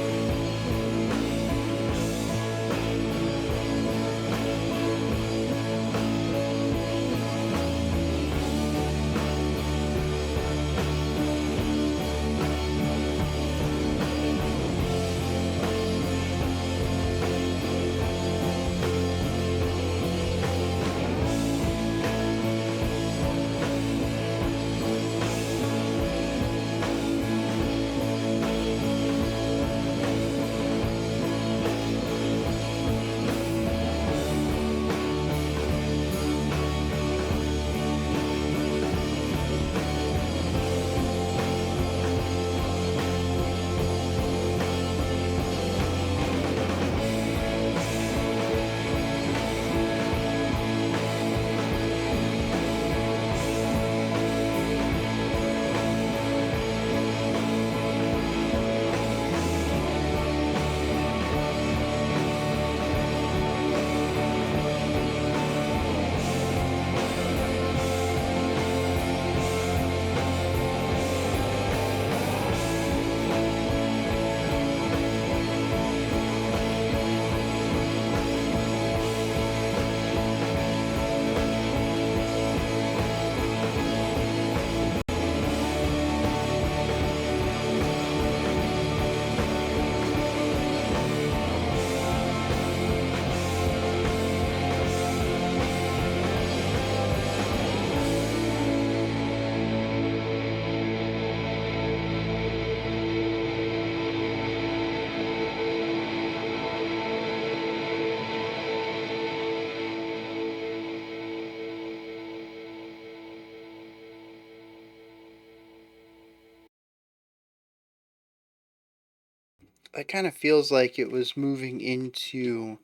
it kind of feels like it was moving into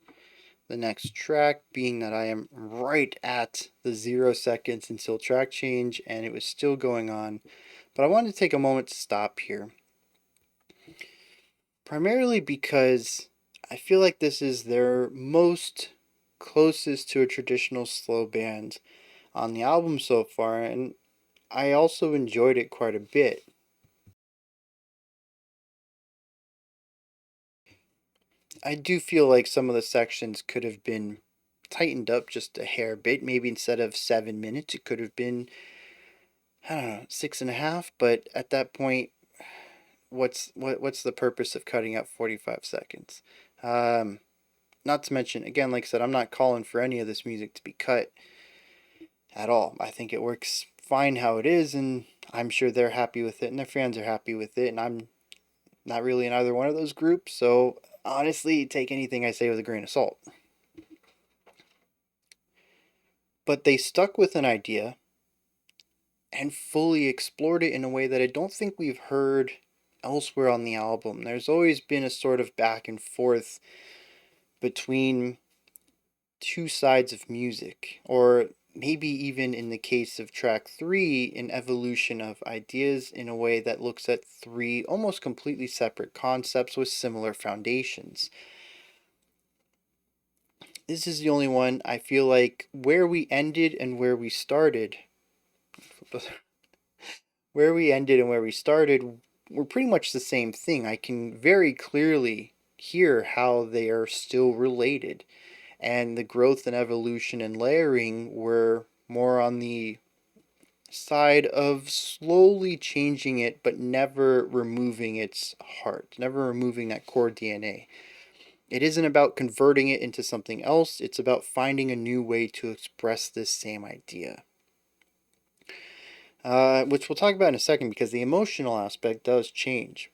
the next track, being that I am right at the 0 seconds until track change and it was still going on. But I wanted to take a moment to stop here. Primarily because I feel like this is their most closest to a traditional slow band on the album so far, and I also enjoyed it quite a bit. I do feel like some of the sections could have been tightened up just a hair bit. Maybe instead of 7 minutes, it could have been, I don't know, 6.5. But at that point, what's the purpose of cutting out 45 seconds? Not to mention, again, like I said, I'm not calling for any of this music to be cut at all. I think it works fine how it is, and I'm sure they're happy with it, and their fans are happy with it, and I'm not really in either one of those groups, so honestly, take anything I say with a grain of salt. But they stuck with an idea and fully explored it in a way that I don't think we've heard elsewhere on the album. There's always been a sort of back and forth between two sides of music, or maybe even in the case of track 3, an evolution of ideas in a way that looks at 3 almost completely separate concepts with similar foundations. This is the only one I feel like where we ended and where we started were pretty much the same thing. I can very clearly hear how they are still related, and the growth and evolution and layering were more on the side of slowly changing it but never removing its heart, never removing that core DNA. It isn't about converting it into something else, it's about finding a new way to express this same idea. Which we'll talk about in a second, because the emotional aspect does change,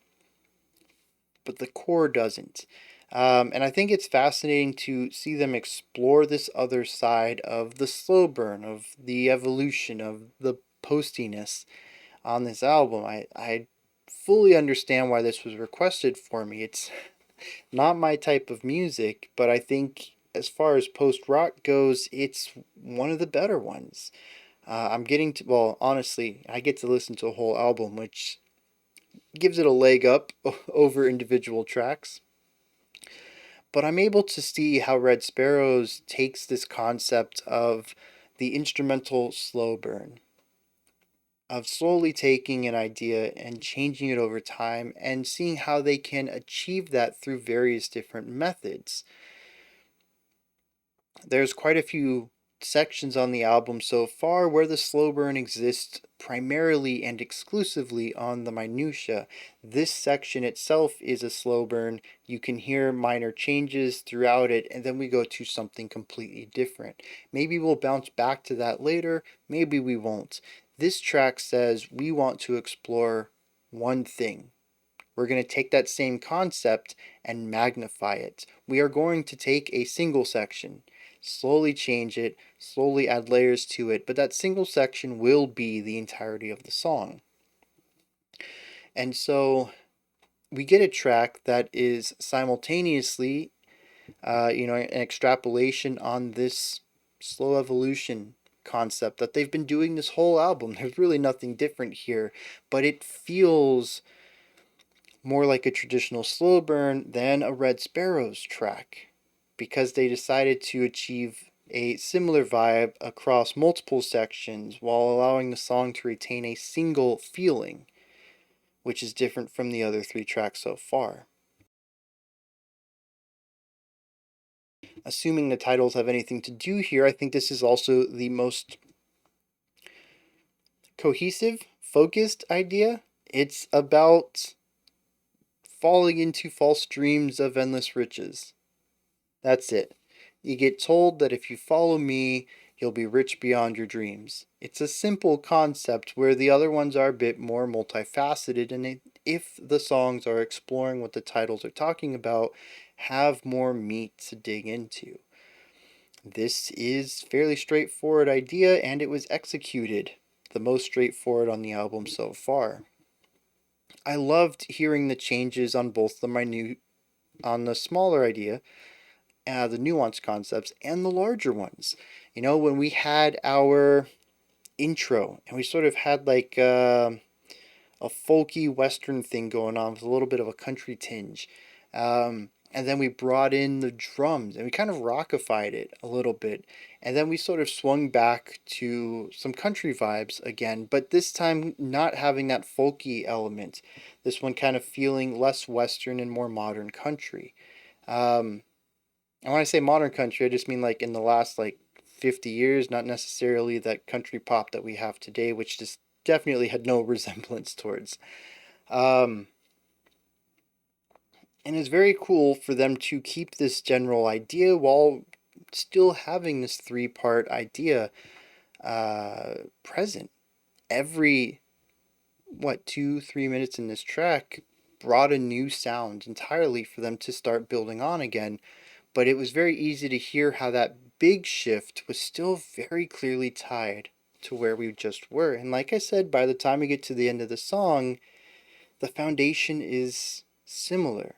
but the core doesn't. And I think it's fascinating to see them explore this other side of the slow burn, of the evolution, of the postiness on this album. I fully understand why this was requested for me. It's not my type of music, but I think as far as post rock goes, it's one of the better ones. I'm getting to, well, honestly, I get to listen to a whole album, which gives it a leg up over individual tracks. But I'm able to see how Red Sparrows takes this concept of the instrumental slow burn, of slowly taking an idea and changing it over time, and seeing how they can achieve that through various different methods. There's quite a few sections on the album so far where the slow burn exists primarily and exclusively on the minutia. This section itself is a slow burn. You can hear minor changes throughout it, and then we go to something completely different. Maybe we'll bounce back to that later, maybe we won't. This track says we want to explore one thing. We're going to take that same concept and magnify it. We are going to take a single section, slowly change it, slowly add layers to it, but that single section will be the entirety of the song. And so we get a track that is simultaneously, an extrapolation on this slow evolution concept that they've been doing this whole album. There's really nothing different here, but it feels more like a traditional slow burn than a Red Sparrows track, because they decided to achieve a similar vibe across multiple sections while allowing the song to retain a single feeling, which is different from the other 3 tracks so far. Assuming the titles have anything to do here, I think this is also the most cohesive, focused idea. It's about falling into false dreams of endless riches. That's it. You get told that if you follow me, you'll be rich beyond your dreams. It's a simple concept where the other ones are a bit more multifaceted, and if the songs are exploring what the titles are talking about, have more meat to dig into. This is fairly straightforward idea, and it was executed the most straightforward on the album so far. I loved hearing the changes on both the on the smaller idea, the nuanced concepts, and the larger ones. When we had our intro and we sort of had like a folky western thing going on with a little bit of a country tinge. And then we brought in the drums and we kind of rockified it a little bit. And then we sort of swung back to some country vibes again, but this time not having that folky element. This one kind of feeling less western and more modern country. Um, and when I say modern country, I just mean like in the last like 50 years, not necessarily that country pop that we have today, which just definitely had no resemblance towards. Um, and it's very cool for them to keep this general idea while still having this three-part idea present. Every, 2, 3 minutes in this track brought a new sound entirely for them to start building on again. But it was very easy to hear how that big shift was still very clearly tied to where we just were. And like I said, by the time we get to the end of the song, the foundation is similar.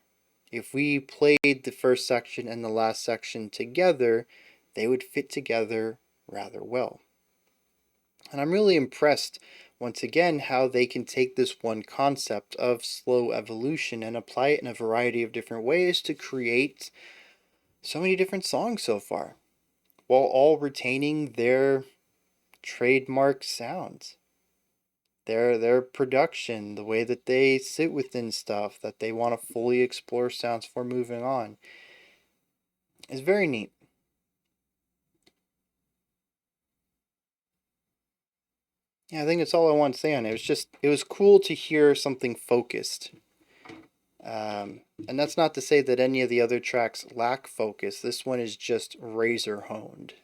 If we played the first section and the last section together, they would fit together rather well. And I'm really impressed, once again, how they can take this one concept of slow evolution and apply it in a variety of different ways to create so many different songs so far, while all retaining their trademark sounds, their production, the way that they sit within stuff that they want to fully explore sounds for moving on, is very neat. Yeah, I think that's all I want to say on it. It was cool to hear something focused. And that's not to say that any of the other tracks lack focus. This one is just razor honed.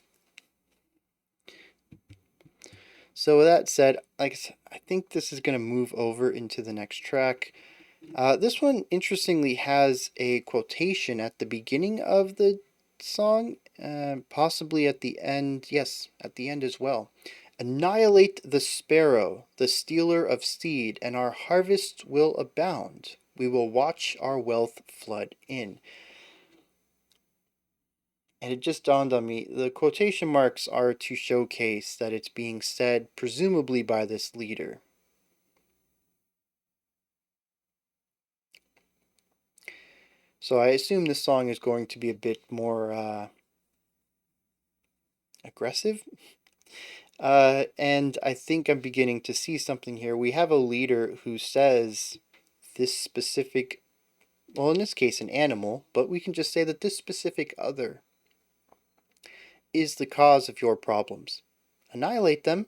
So with that said, like I think this is going to move over into the next track. This one, interestingly, has a quotation at the beginning of the song, possibly at the end. Yes, at the end as well. Annihilate the sparrow, the stealer of seed, and our harvests will abound. We will watch our wealth flood in. And it just dawned on me, the quotation marks are to showcase that it's being said presumably by this leader. So I assume this song is going to be a bit more aggressive. And I think I'm beginning to see something here. We have a leader who says this specific, well, in this case, an animal, but we can just say that this specific other is the cause of your problems. Annihilate them,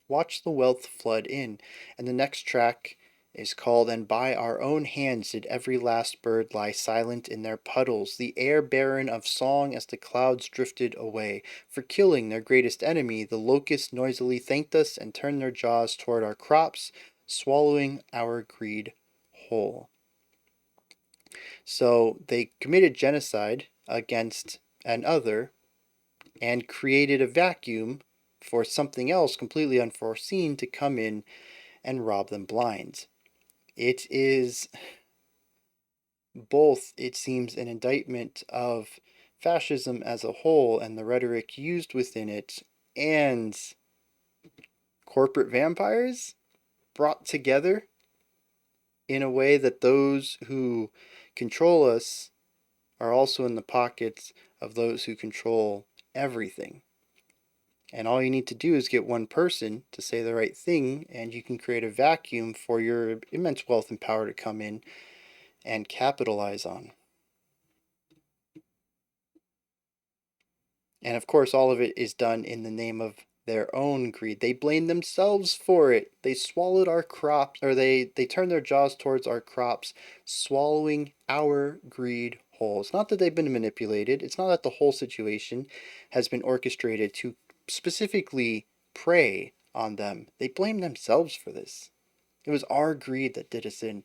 watch the wealth flood in. And the next track is called And by Our Own Hands Did Every Last Bird Lie Silent in Their Puddles, the air barren of song as the clouds drifted away. For killing their greatest enemy, the locusts noisily thanked us and turned their jaws toward our crops, swallowing our greed whole. So they committed genocide against an other and created a vacuum for something else completely unforeseen to come in and rob them blind. It is both, it seems, an indictment of fascism as a whole and the rhetoric used within it, and corporate vampires brought together in a way that those who control us are also in the pockets of those who control everything. And all you need to do is get one person to say the right thing, and you can create a vacuum for your immense wealth and power to come in and capitalize on. And of course, all of it is done in the name of their own greed. They blame themselves for it. They swallowed our crops, or they turned their jaws towards our crops, swallowing our greed whole. It's not that they've been manipulated. It's not that the whole situation has been orchestrated to specifically prey on them. They blame themselves for this. It was our greed that did us in.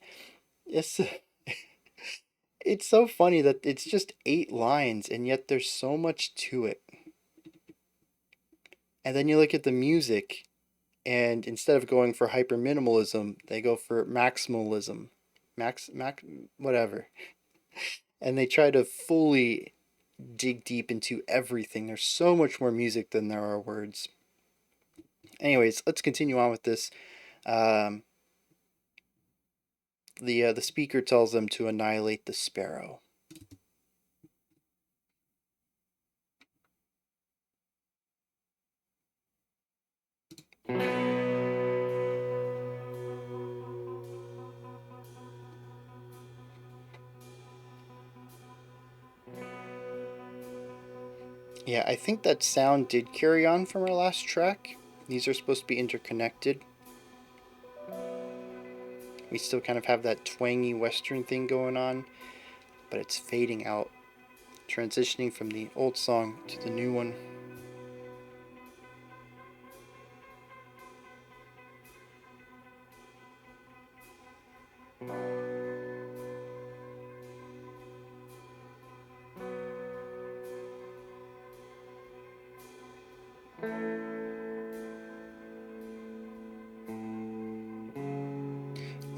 It's it's so funny that it's just 8 lines and yet there's so much to it. And then you look at the music, and instead of going for hyper minimalism, they go for maximalism. Whatever. And they try to fully dig deep into everything. There's so much more music than there are words. Anyways, let's continue on with this. Um, the speaker tells them to annihilate the Sparrow. Yeah, I think that sound did carry on from our last track. These are supposed to be interconnected. We still kind of have that twangy western thing going on, but it's fading out, transitioning from the old song to the new one.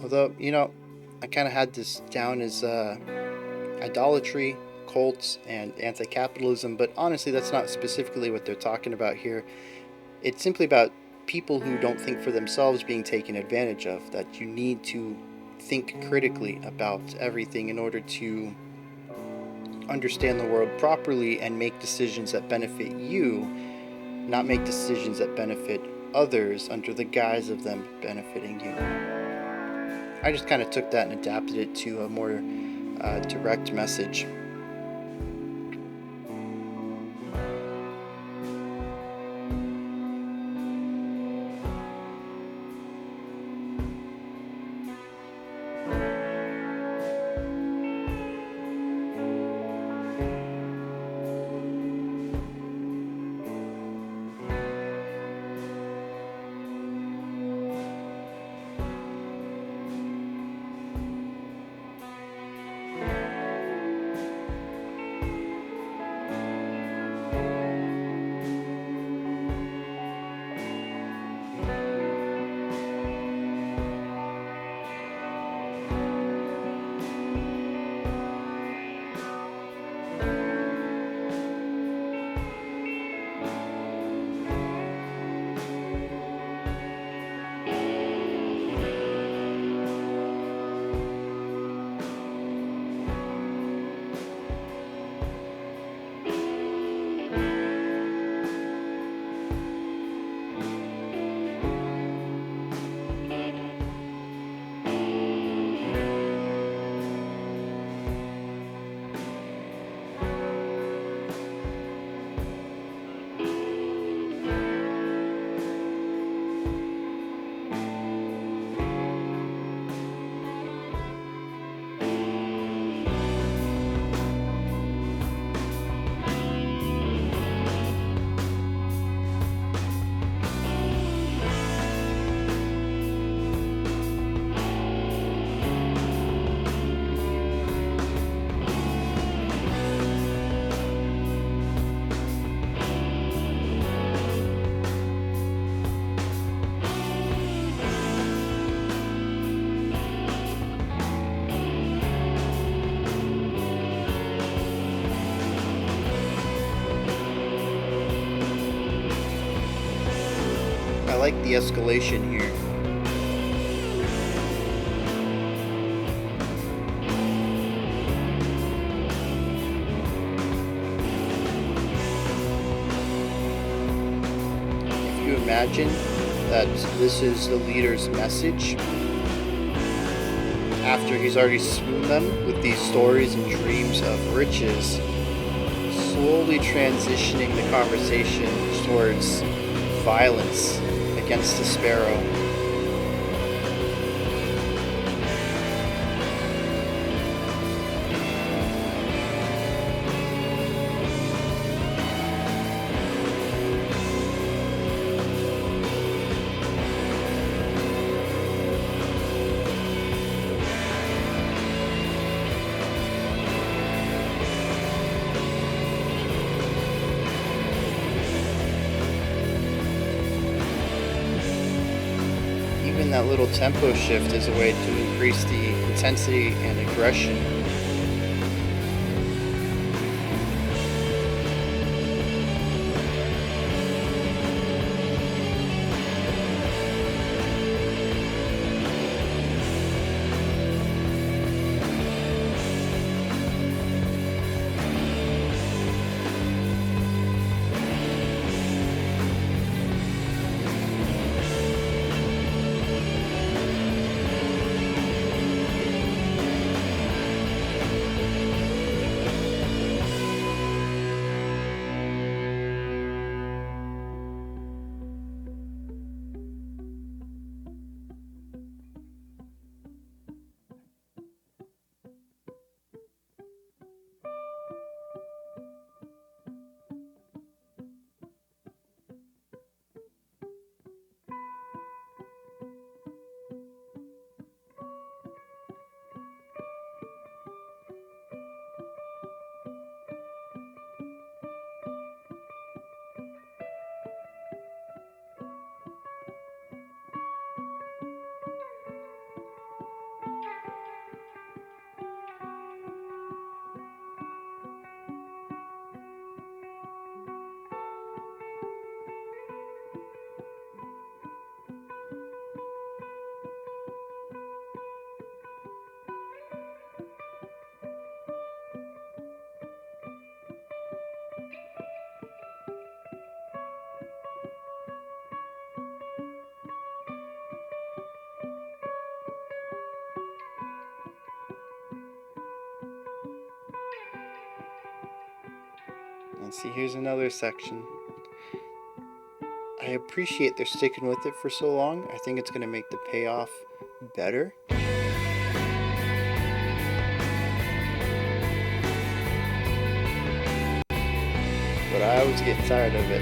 Although, you know, I kind of had this down as idolatry, cults, and anti-capitalism, but honestly, that's not specifically what they're talking about here. It's simply about people who don't think for themselves being taken advantage of, that you need to think critically about everything in order to understand the world properly and make decisions that benefit you, not make decisions that benefit others under the guise of them benefiting you. I just kind of took that and adapted it to a more direct message. I like the escalation here. If you imagine that this is the leader's message, after he's already swooned them with these stories and dreams of riches, slowly transitioning the conversation towards violence against the Sparrow. Even that little tempo shift is a way to increase the intensity and aggression. And see, here's another section. I appreciate they're sticking with it for so long. I think it's going to make the payoff better. But I always get tired of it.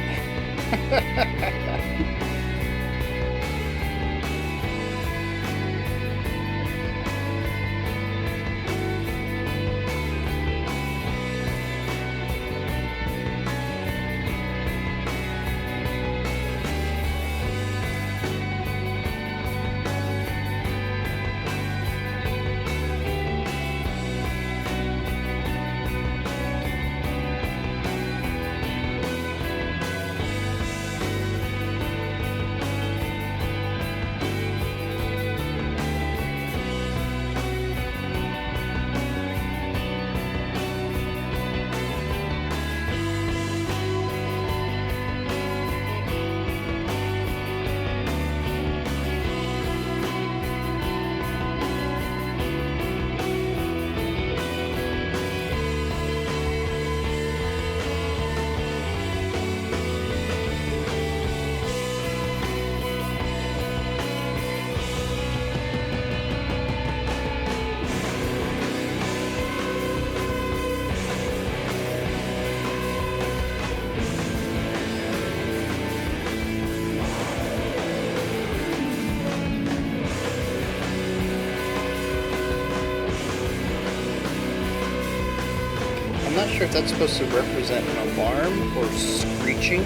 I'm not sure if that's supposed to represent an alarm or screeching.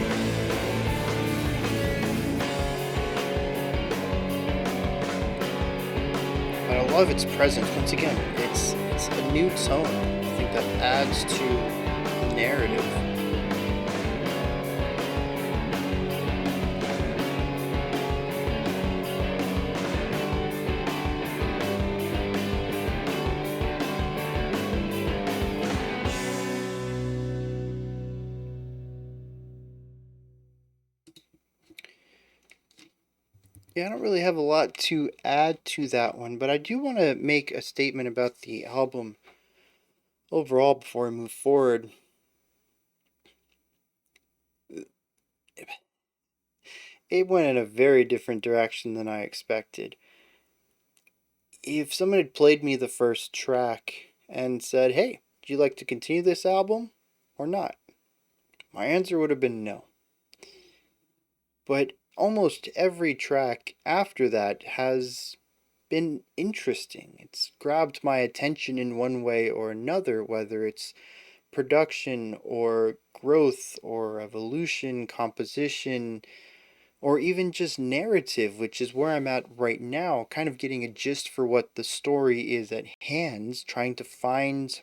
But I love its presence. Once again, it's a new tone. I think that adds to the narrative. Yeah, I don't really have a lot to add to that one, but I do want to make a statement about the album overall before we move forward. It went in a very different direction than I expected. If someone had played me the first track and said, "Hey, would you like to continue this album or not?" my answer would have been no. But almost every track after that has been interesting. It's grabbed my attention in one way or another, whether it's production or growth or evolution, composition, or even just narrative, which is where I'm at right now, kind of getting a gist for what the story is at hand, trying to find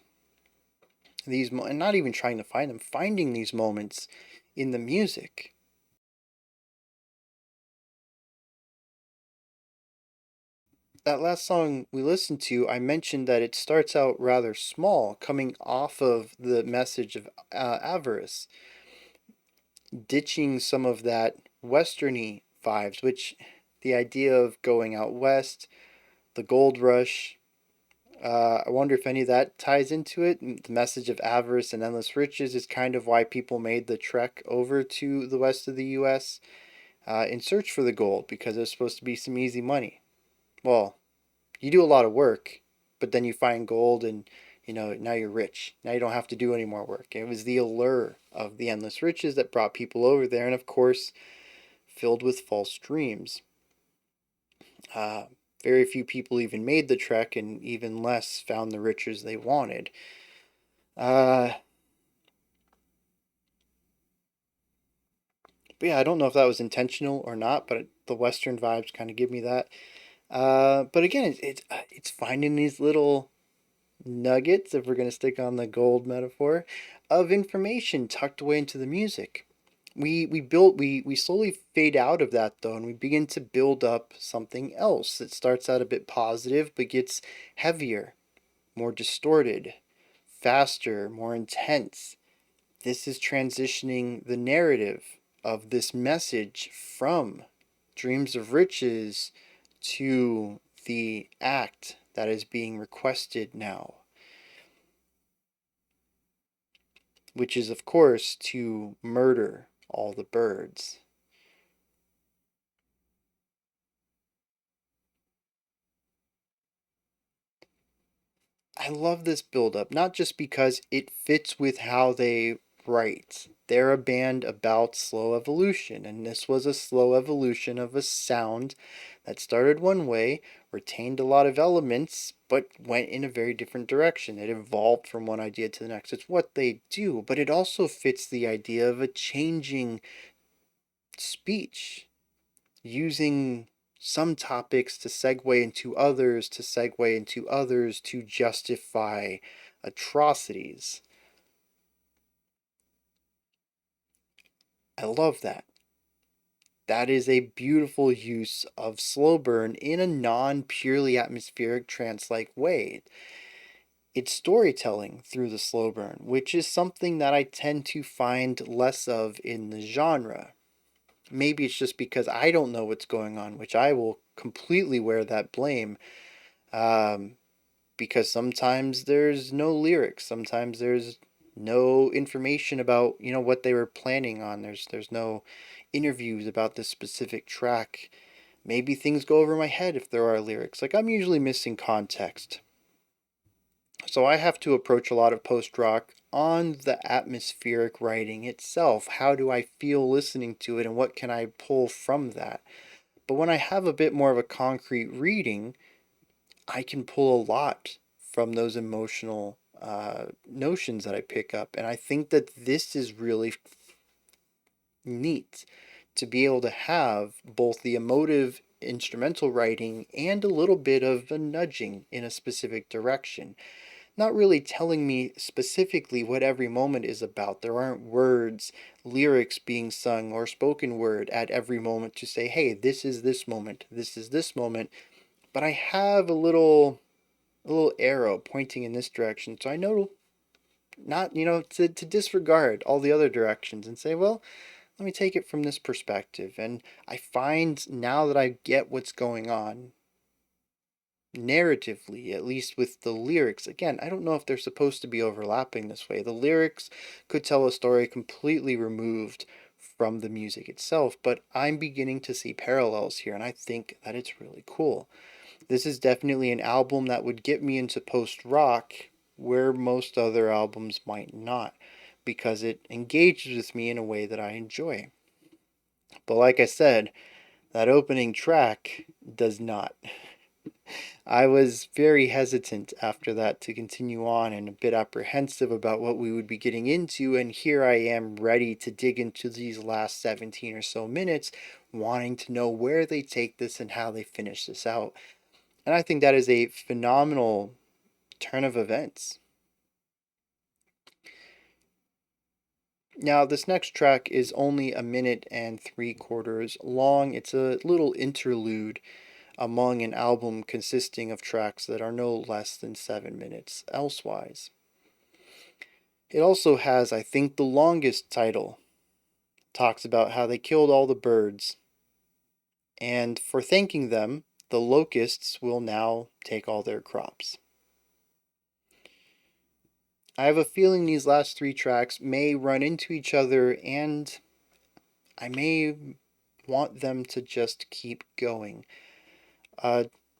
these, and not even trying to find them, finding these moments in the music. That last song we listened to, I mentioned that it starts out rather small, coming off of the message of Avarice, ditching some of that westerny vibes, which the idea of going out west, the gold rush, I wonder if any of that ties into it. The message of avarice and endless riches is kind of why people made the trek over to the west of the U.S. In search for the gold, because it was supposed to be some easy money. Well, you do a lot of work, but then you find gold and now you're rich. Now you don't have to do any more work. It was the allure of the endless riches that brought people over there, and of course, filled with false dreams. Very few people even made the trek, and even less found the riches they wanted. But yeah, I don't know if that was intentional or not, but the Western vibes kind of give me that. But again, it's finding these little nuggets, if we're going to stick on the gold metaphor, of information tucked away into the music. We slowly fade out of that though, and we begin to build up something else that starts out a bit positive but gets heavier, more distorted, faster, more intense. This is transitioning the narrative of this message from dreams of riches to the act that is being requested now. which is, of course, to murder all the birds. I love this build-up, not just because it fits with how they write. They're a band about slow evolution, and this was a slow evolution of a sound that started one way, retained a lot of elements, but went in a very different direction. It evolved from one idea to the next. It's what they do, but it also fits the idea of a changing speech, using some topics to segue into others, to segue into others, to justify atrocities. I love that. That is a beautiful use of slow burn in a non-purely atmospheric trance-like way. It's storytelling through the slow burn, which is something that I tend to find less of in the genre. Maybe it's just because I don't know what's going on, which I will completely wear that blame. Because sometimes there's no lyrics, sometimes there's no information about what they were planning on. There's no interviews about this specific track. Maybe things go over my head if there are lyrics. Like, I'm usually missing context. So I have to approach a lot of post rock on the atmospheric writing itself. How do I feel listening to it, and what can I pull from that? But when I have a bit more of a concrete reading, I can pull a lot from those emotional notions that I pick up. And I think that this is really neat to be able to have both the emotive instrumental writing and a little bit of a nudging in a specific direction. Not really telling me specifically what every moment is about. There aren't words, lyrics being sung, or spoken word at every moment to say, hey, this is this moment, this is this moment. But I have a little arrow pointing in this direction, so I know not to disregard all the other directions and say, well, let me take it from this perspective. And I find now that I get what's going on narratively, at least with the lyrics. Again, I don't know if they're supposed to be overlapping this way. The lyrics could tell a story completely removed from the music itself, but I'm beginning to see parallels here, and I think that it's really cool. This is definitely an album that would get me into post rock where most other albums might not, because it engages with me in a way that I enjoy. But like I said, that opening track does not. I was very hesitant after that to continue on and a bit apprehensive about what we would be getting into, and here I am ready to dig into these last 17 or so minutes, wanting to know where they take this and how they finish this out. And I think that is a phenomenal turn of events. Now, this next track is only a minute and 3/4 long. It's a little interlude among an album consisting of tracks that are no less than 7 minutes elsewise. It also has, I think, the longest title. It talks about how they killed all the birds, and for thanking them, the locusts will now take all their crops. I have a feeling these last three tracks may run into each other, and I may want them to just keep going.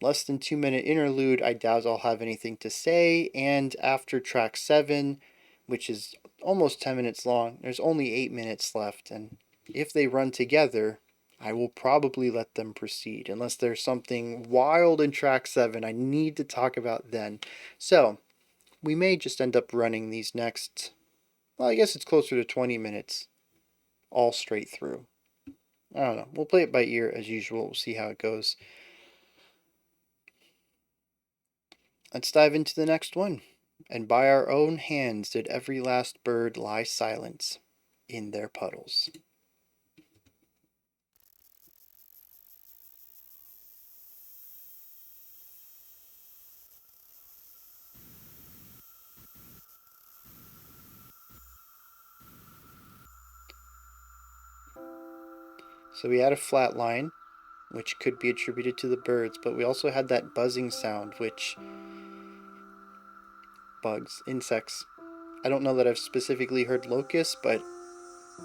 Less than 2 minute interlude, I doubt I'll have anything to say, and after track 7, which is almost 10 minutes long, there's only 8 minutes left, and if they run together, I will probably let them proceed, unless there's something wild in track 7 I need to talk about then. So, we may just end up running these next, well, I guess it's closer to 20 minutes, all straight through. I don't know. We'll play it by ear as usual. We'll see how it goes. Let's dive into the next one. And by our own hands did every last bird lie silent in their puddles. So we had a flat line, which could be attributed to the birds, but we also had that buzzing sound, which bugs, insects. I don't know that I've specifically heard locusts, but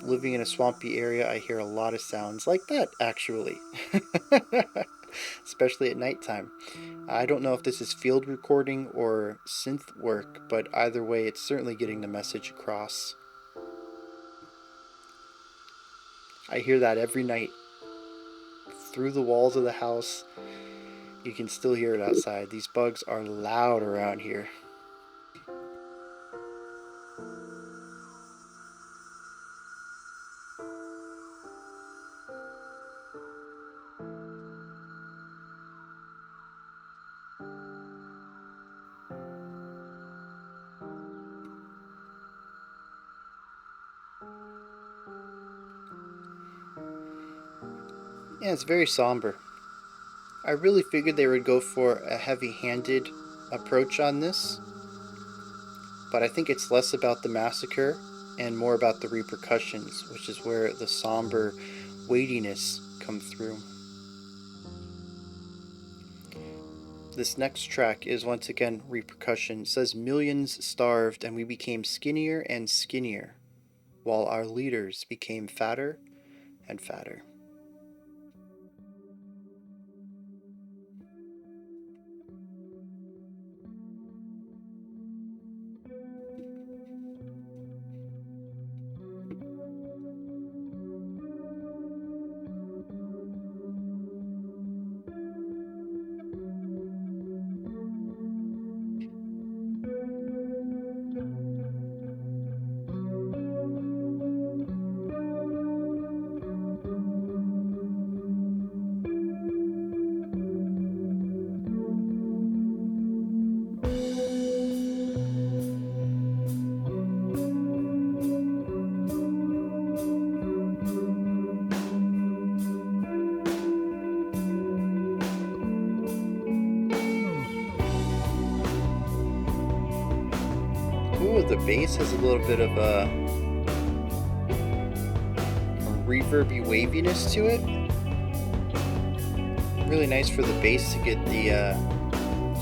living in a swampy area, I hear a lot of sounds like that, actually. Especially at nighttime. I don't know if this is field recording or synth work, but either way, it's certainly getting the message across. I hear that every night. Through the walls of the house, you can still hear it outside. These bugs are loud around here. Yeah, it's very somber. I really figured they would go for a heavy-handed approach on this, but I think it's less about the massacre and more about the repercussions, which is where the somber weightiness comes through. This next track is once again repercussion. It says millions starved and we became skinnier and skinnier, while our leaders became fatter and fatter. Ooh, the bass has a little bit of a reverby waviness to it. Really nice for the bass to get the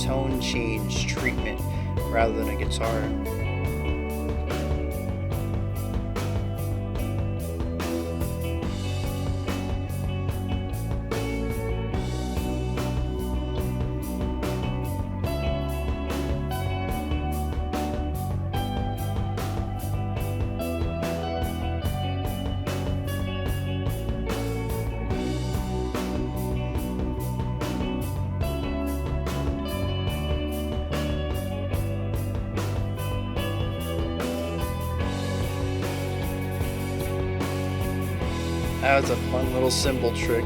tone change treatment rather than a guitar. That was a fun little cymbal trick.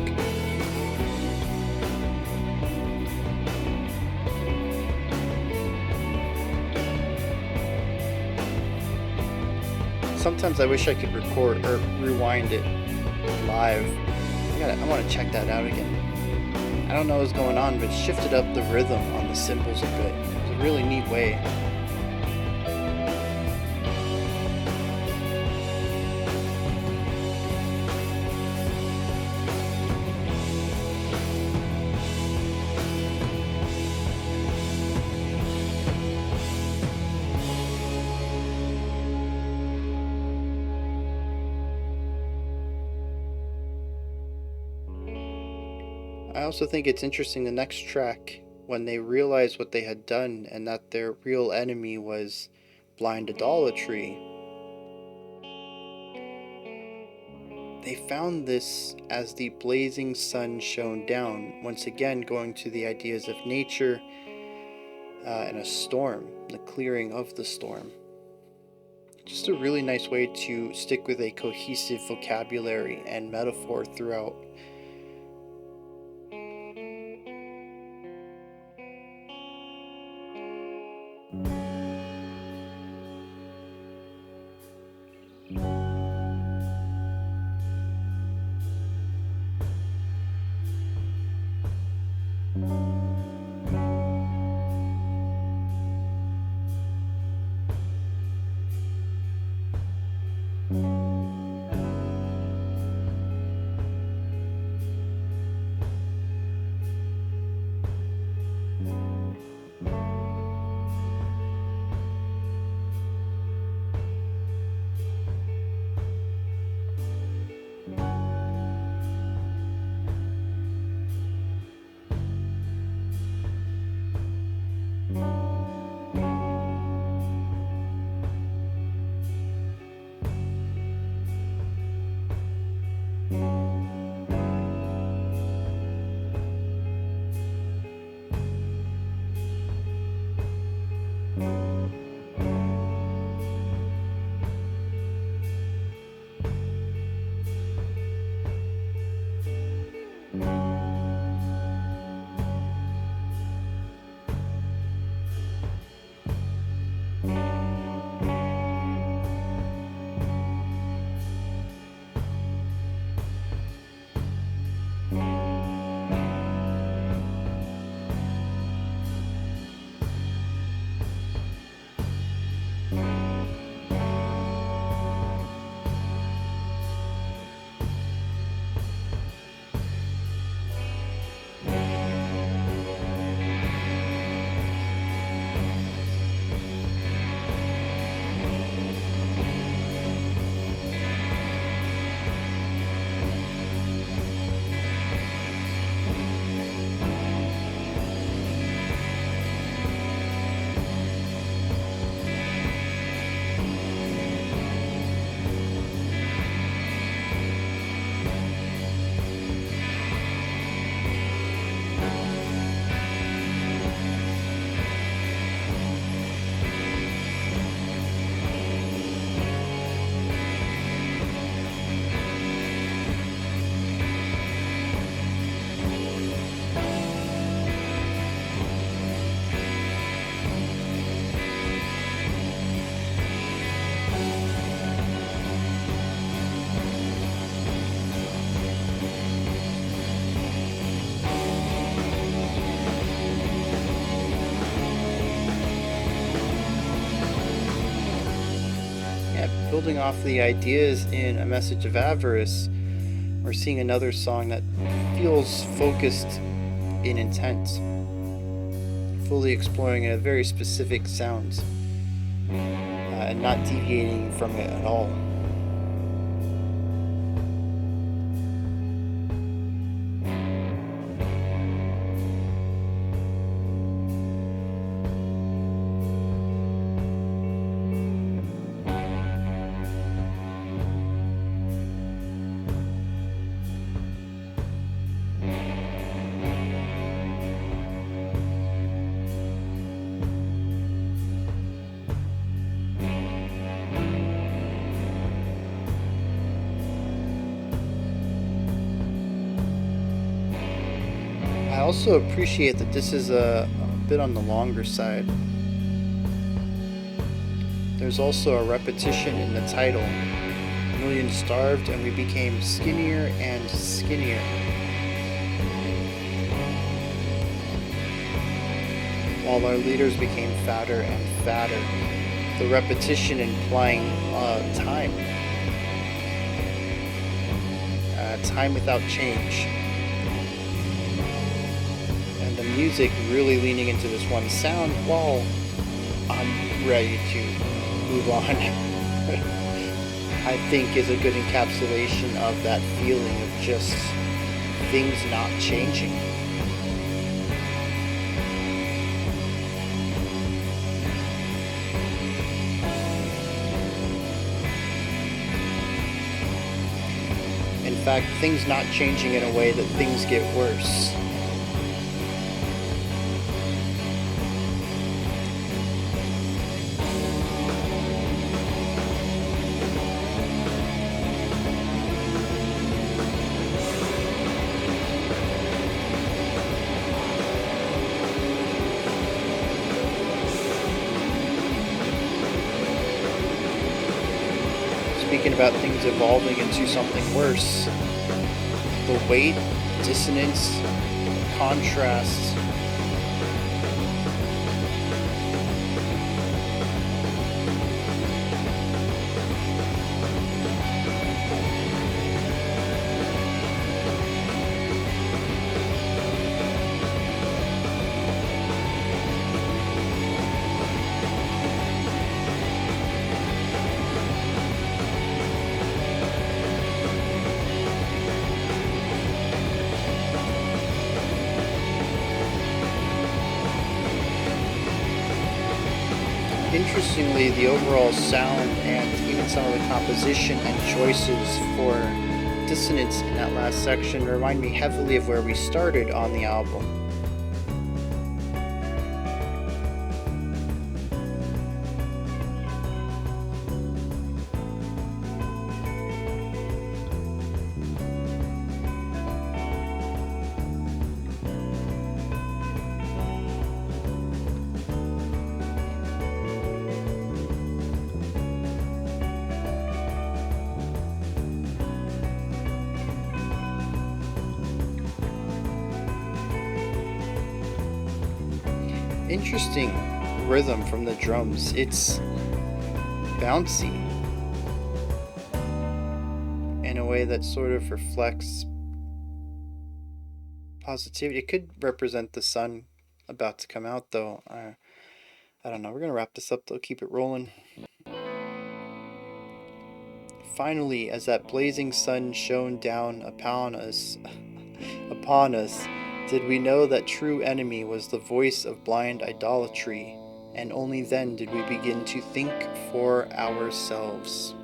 Sometimes I wish I could record or rewind it live. I want to check that out again. I don't know what's going on, but it shifted up the rhythm on the cymbals a bit. It was a really neat way. I also think it's interesting the next track, when they realized what they had done and that their real enemy was blind idolatry. They found this as the blazing sun shone down, once again going to the ideas of nature and a storm, the clearing of the storm. Just a really nice way to stick with a cohesive vocabulary and metaphor throughout. Building off the ideas in A Message of Avarice, we're seeing another song that feels focused in intent, fully exploring a very specific sounds, and not deviating from it at all. I also appreciate that this is a bit on the longer side. There's also a repetition in the title. Millions starved and we became skinnier and skinnier. While our leaders became fatter and fatter. The repetition implying time. Time without change. And the music really leaning into this one sound while I'm ready to move on. I think is a good encapsulation of that feeling of just things not changing. In fact, things not changing in a way that things get worse. Speaking about things evolving into something worse, the weight, dissonance, contrast, interestingly, the overall sound and even some of the composition and choices for dissonance in that last section remind me heavily of where we started on the album. Interesting rhythm from the drums. It's bouncy in a way that sort of reflects positivity. It could represent the sun about to come out, though. I don't know. We're gonna wrap this up, though. Keep it rolling. Finally, as that blazing sun shone down upon us, did we know that true enemy was the voice of blind idolatry, and only then did we begin to think for ourselves.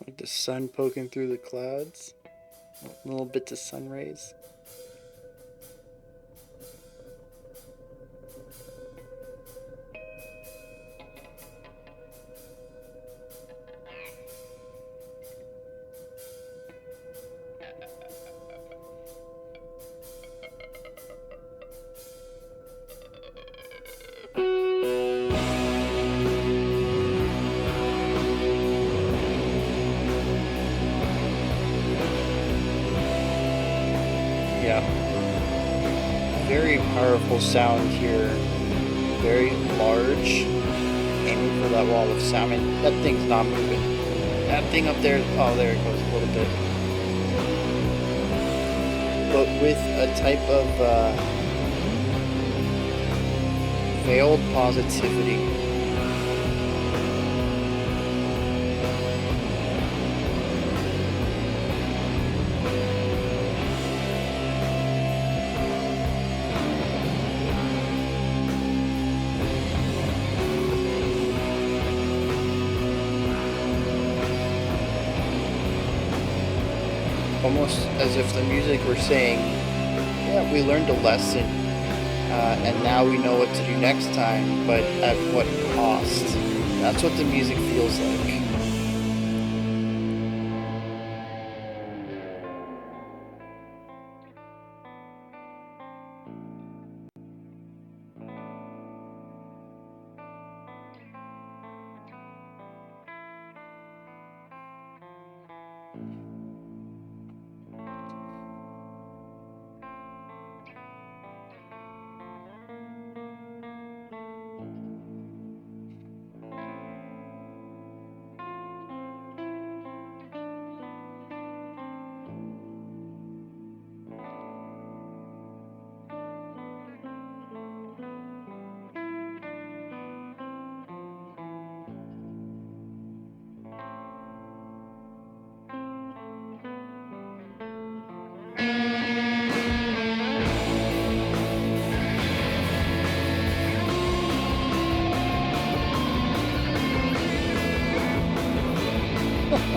Like the sun poking through the clouds. Little bits of sun rays. Very powerful sound here, very large, aiming for that wall of sound. I mean, that thing's not moving. That thing up there, oh, there it goes a little bit. But with a type of veiled positivity. Almost as if the music were saying, yeah, we learned a lesson, and now we know what to do next time, but at what cost? That's what the music feels like.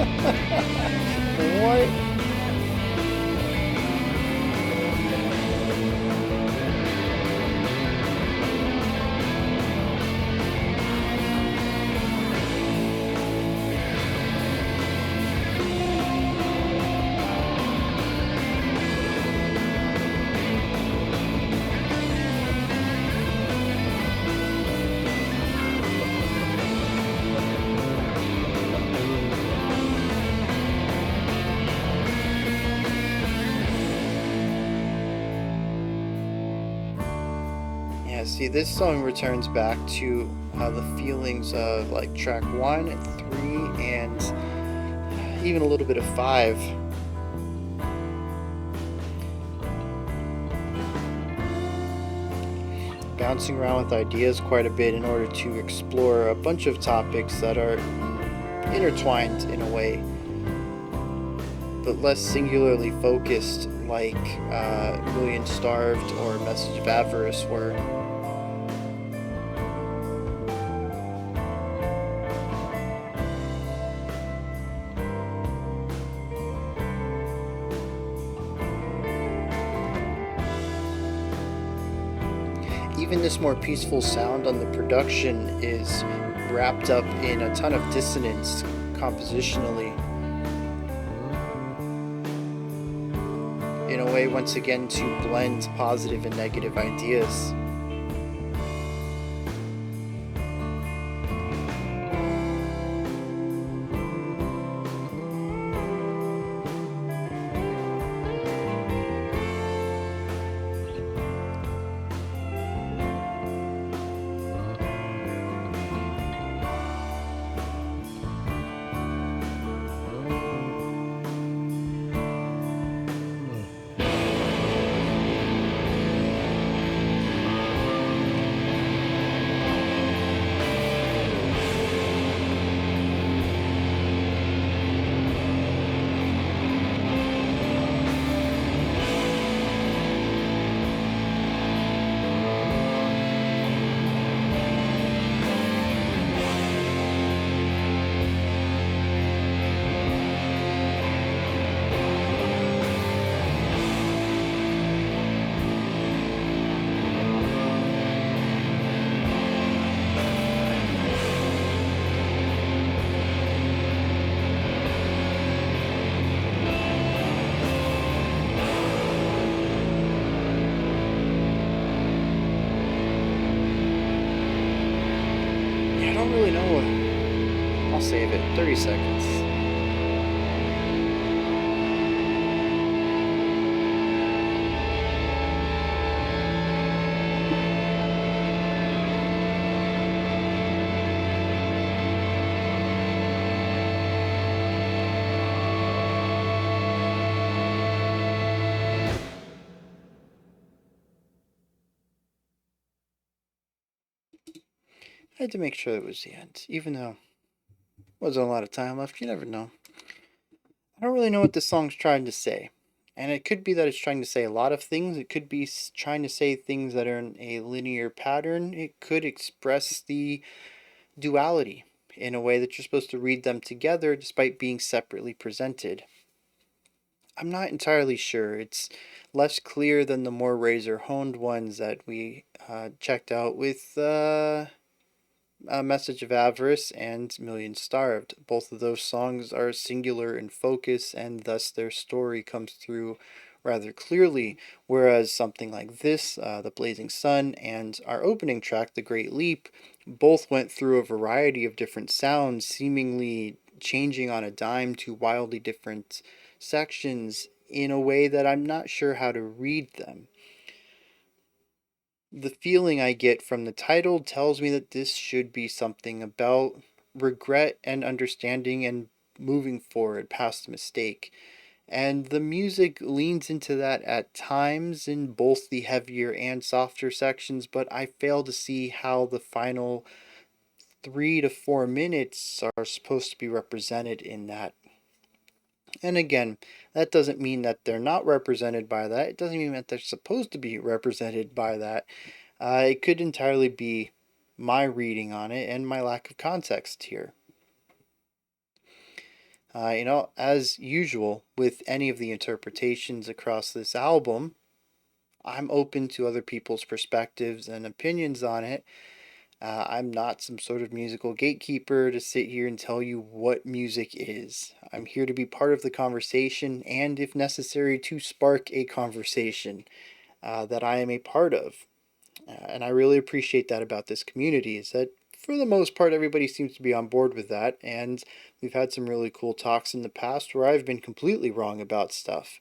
What? Yeah, see, this song returns back to the feelings of like track 1, 3, and even a little bit of 5. Bouncing around with ideas quite a bit in order to explore a bunch of topics that are intertwined in a way, but less singularly focused like Million Starved or Message of Avarice were. Even this more peaceful sound on the production is wrapped up in a ton of dissonance compositionally, in a way once again to blend positive and negative ideas. I don't really know what. I'll save it. 30 seconds. I had to make sure it was the end, even though there wasn't a lot of time left. You never know. I don't really know what this song's trying to say. And it could be that it's trying to say a lot of things. It could be trying to say things that are in a linear pattern. It could express the duality in a way that you're supposed to read them together despite being separately presented. I'm not entirely sure. It's less clear than the more razor honed ones that we checked out with A Message of Avarice and Million Starved. Both of those songs are singular in focus, and thus their story comes through rather clearly. Whereas something like this, The Blazing Sun, and our opening track, The Great Leap, both went through a variety of different sounds, seemingly changing on a dime to wildly different sections in a way that I'm not sure how to read them. The feeling I get from the title tells me that this should be something about regret and understanding and moving forward past a mistake. And the music leans into that at times in both the heavier and softer sections, but I fail to see how the final 3 to 4 minutes are supposed to be represented in that. And again, that doesn't mean that they're not represented by that. It doesn't mean that they're supposed to be represented by that. It could entirely be my reading on it and my lack of context here. As usual with any of the interpretations across this album, I'm open to other people's perspectives and opinions on it. I'm not some sort of musical gatekeeper to sit here and tell you what music is. I'm here to be part of the conversation and, if necessary, to spark a conversation that I am a part of. And I really appreciate that about this community, is that for the most part, everybody seems to be on board with that. And we've had some really cool talks in the past where I've been completely wrong about stuff.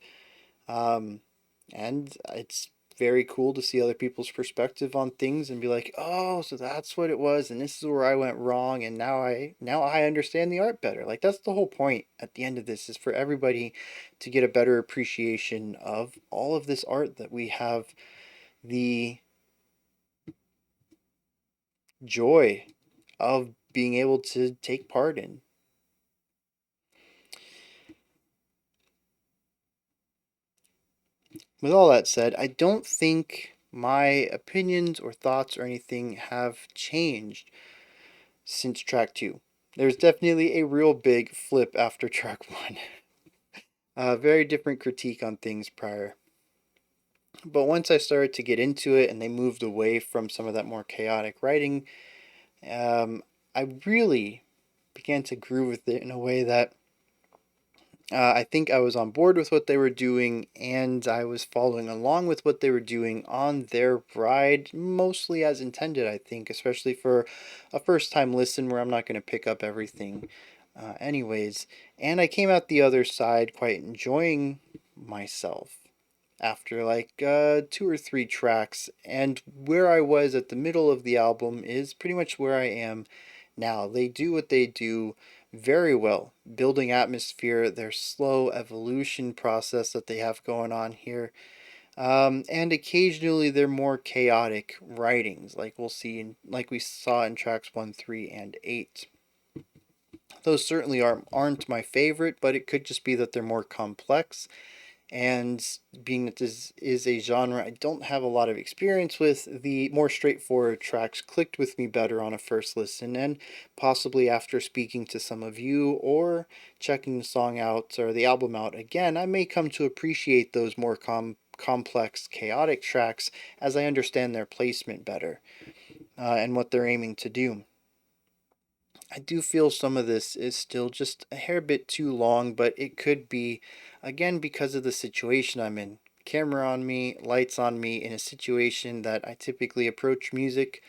Um, and it's very cool to see other people's perspective on things and be like, oh, so that's what it was, and this is where I went wrong, and now I understand the art better. Like, that's the whole point at the end of this, is for everybody to get a better appreciation of all of this art that we have the joy of being able to take part in. With all that said, I don't think my opinions or thoughts or anything have changed since track 2. There's definitely a real big flip after track 1. Very different critique on things prior. But once I started to get into it and they moved away from some of that more chaotic writing, I really began to groove with it in a way that I think I was on board with what they were doing, and I was following along with what they were doing on their ride, mostly as intended, I think, especially for a first time listen where I'm not going to pick up everything. Anyways, and I came out the other side quite enjoying myself after like 2 or 3 tracks, and where I was at the middle of the album is pretty much where I am now. They do what they do very well, building atmosphere, their slow evolution process that they have going on here. And occasionally they're more chaotic writings, like we'll see like we saw in tracks 1, 3, and 8. Those certainly aren't my favorite, but it could just be that they're more complex, and being that this is a genre I don't have a lot of experience with, the more straightforward tracks clicked with me better on a first listen, and possibly after speaking to some of you or checking the song out or the album out again, I may come to appreciate those more complex, chaotic tracks as I understand their placement better and what they're aiming to do. I do feel some of this is still just a hair bit too long, but it could be, again, because of the situation I'm in. Camera on me, lights on me, in a situation that I typically approach music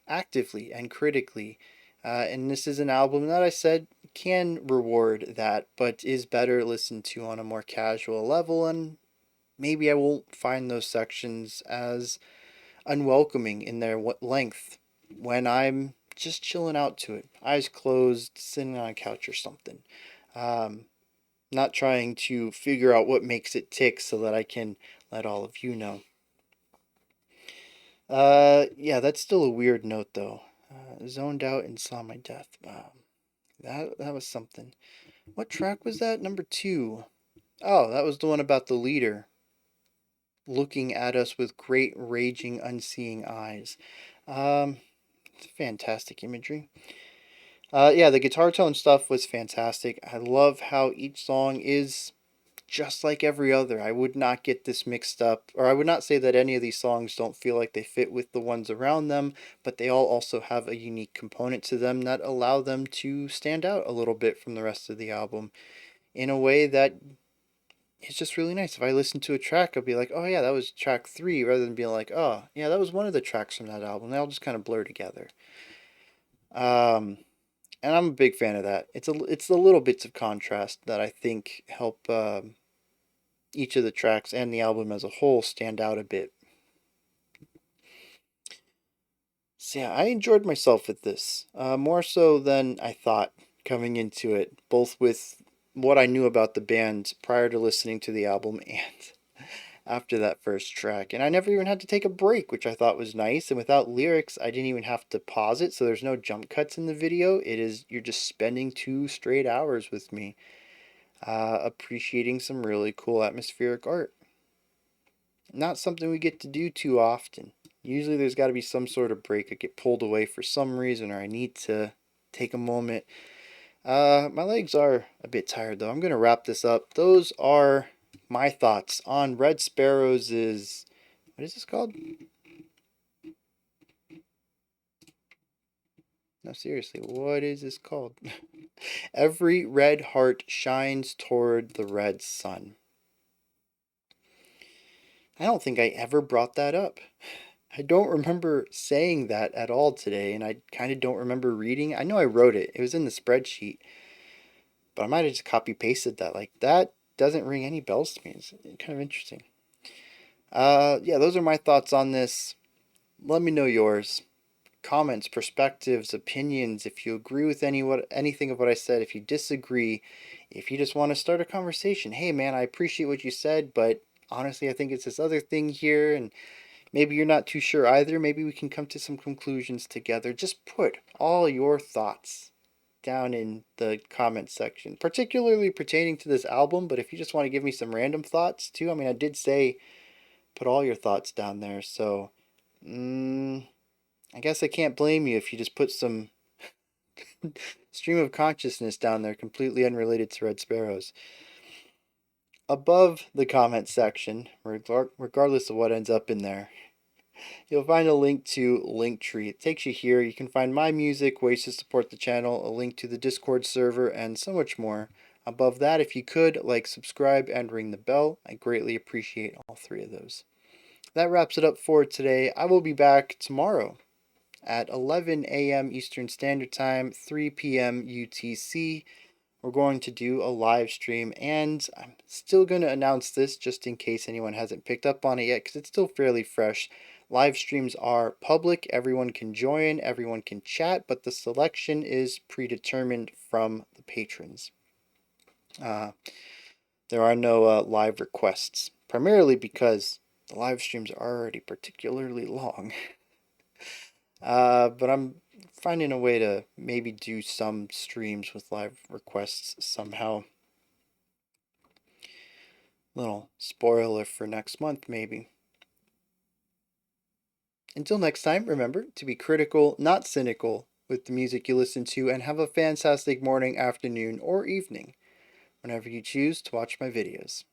actively and critically. And this is an album that I said can reward that, but is better listened to on a more casual level, and maybe I won't find those sections as unwelcoming in their length when I'm just chilling out to it, eyes closed, sitting on a couch or something. Um, Not trying to figure out what makes it tick so that I can let all of you know. Yeah, that's still a weird note though. Zoned out and saw my death. Wow, that was something. What track was that? Number 2. Oh, that was the one about the leader looking at us with great raging unseeing eyes. Um, it's fantastic imagery. Yeah, the guitar tone stuff was fantastic. I love how each song is just like every other. I would not get this mixed up, or I would not say that any of these songs don't feel like they fit with the ones around them, but they all also have a unique component to them that allow them to stand out a little bit from the rest of the album in a way that is just really nice. If I listen to a track, I'll be like, oh yeah, that was track 3, rather than being like, oh yeah, that was one of the tracks from that album. They all just kind of blur together. Um, and I'm a big fan of that. It's the little bits of contrast that I think help each of the tracks and the album as a whole stand out a bit. So yeah, I enjoyed myself with this more so than I thought coming into it, both with what I knew about the band prior to listening to the album and after that first track. And I never even had to take a break, which I thought was nice. And without lyrics, I didn't even have to pause it, so there's no jump cuts in the video. You're just spending 2 straight hours with me, appreciating some really cool atmospheric art. Not something we get to do too often. Usually there's got to be some sort of break. I get pulled away for some reason, or I need to take a moment My legs are a bit tired though. I'm gonna wrap this up. Those are my thoughts on Red Sparrows' what is this called? No, seriously, what is this called? Every red heart shines toward the red sun. I don't think I ever brought that up. I don't remember saying that at all today, and I kind of don't remember reading. I know I wrote it. It was in the spreadsheet, but I might have just copy pasted that. Like that doesn't ring any bells to me. It's kind of interesting. Yeah, those are my thoughts on this. Let me know yours. Comments, perspectives, opinions. If you agree with anything of what I said, if you disagree, if you just want to start a conversation. Hey man, I appreciate what you said, but honestly, I think it's this other thing here, and maybe you're not too sure either. Maybe we can come to some conclusions together. Just put all your thoughts down in the comments section, particularly pertaining to this album. But if you just want to give me some random thoughts too, I mean, I did say put all your thoughts down there. So, I guess I can't blame you if you just put some stream of consciousness down there completely unrelated to Red Sparrows. Above the comment section, regardless of what ends up in there, you'll find a link to Linktree. It takes you here. You can find my music, ways to support the channel, a link to the Discord server, and so much more. Above that, if you could, like, subscribe, and ring the bell. I greatly appreciate all three of those. That wraps it up for today. I will be back tomorrow at 11 a.m. Eastern Standard Time, 3 p.m. UTC. We're going to do a live stream, and I'm still going to announce this just in case anyone hasn't picked up on it yet, because it's still fairly fresh. Live streams are public, everyone can join, everyone can chat, but the selection is predetermined from the patrons. There are no live requests, primarily because the live streams are already particularly long. But I'm finding a way to maybe do some streams with live requests somehow. Little spoiler for next month, maybe. Until next time, remember to be critical, not cynical, with the music you listen to, and have a fantastic morning, afternoon, or evening whenever you choose to watch my videos.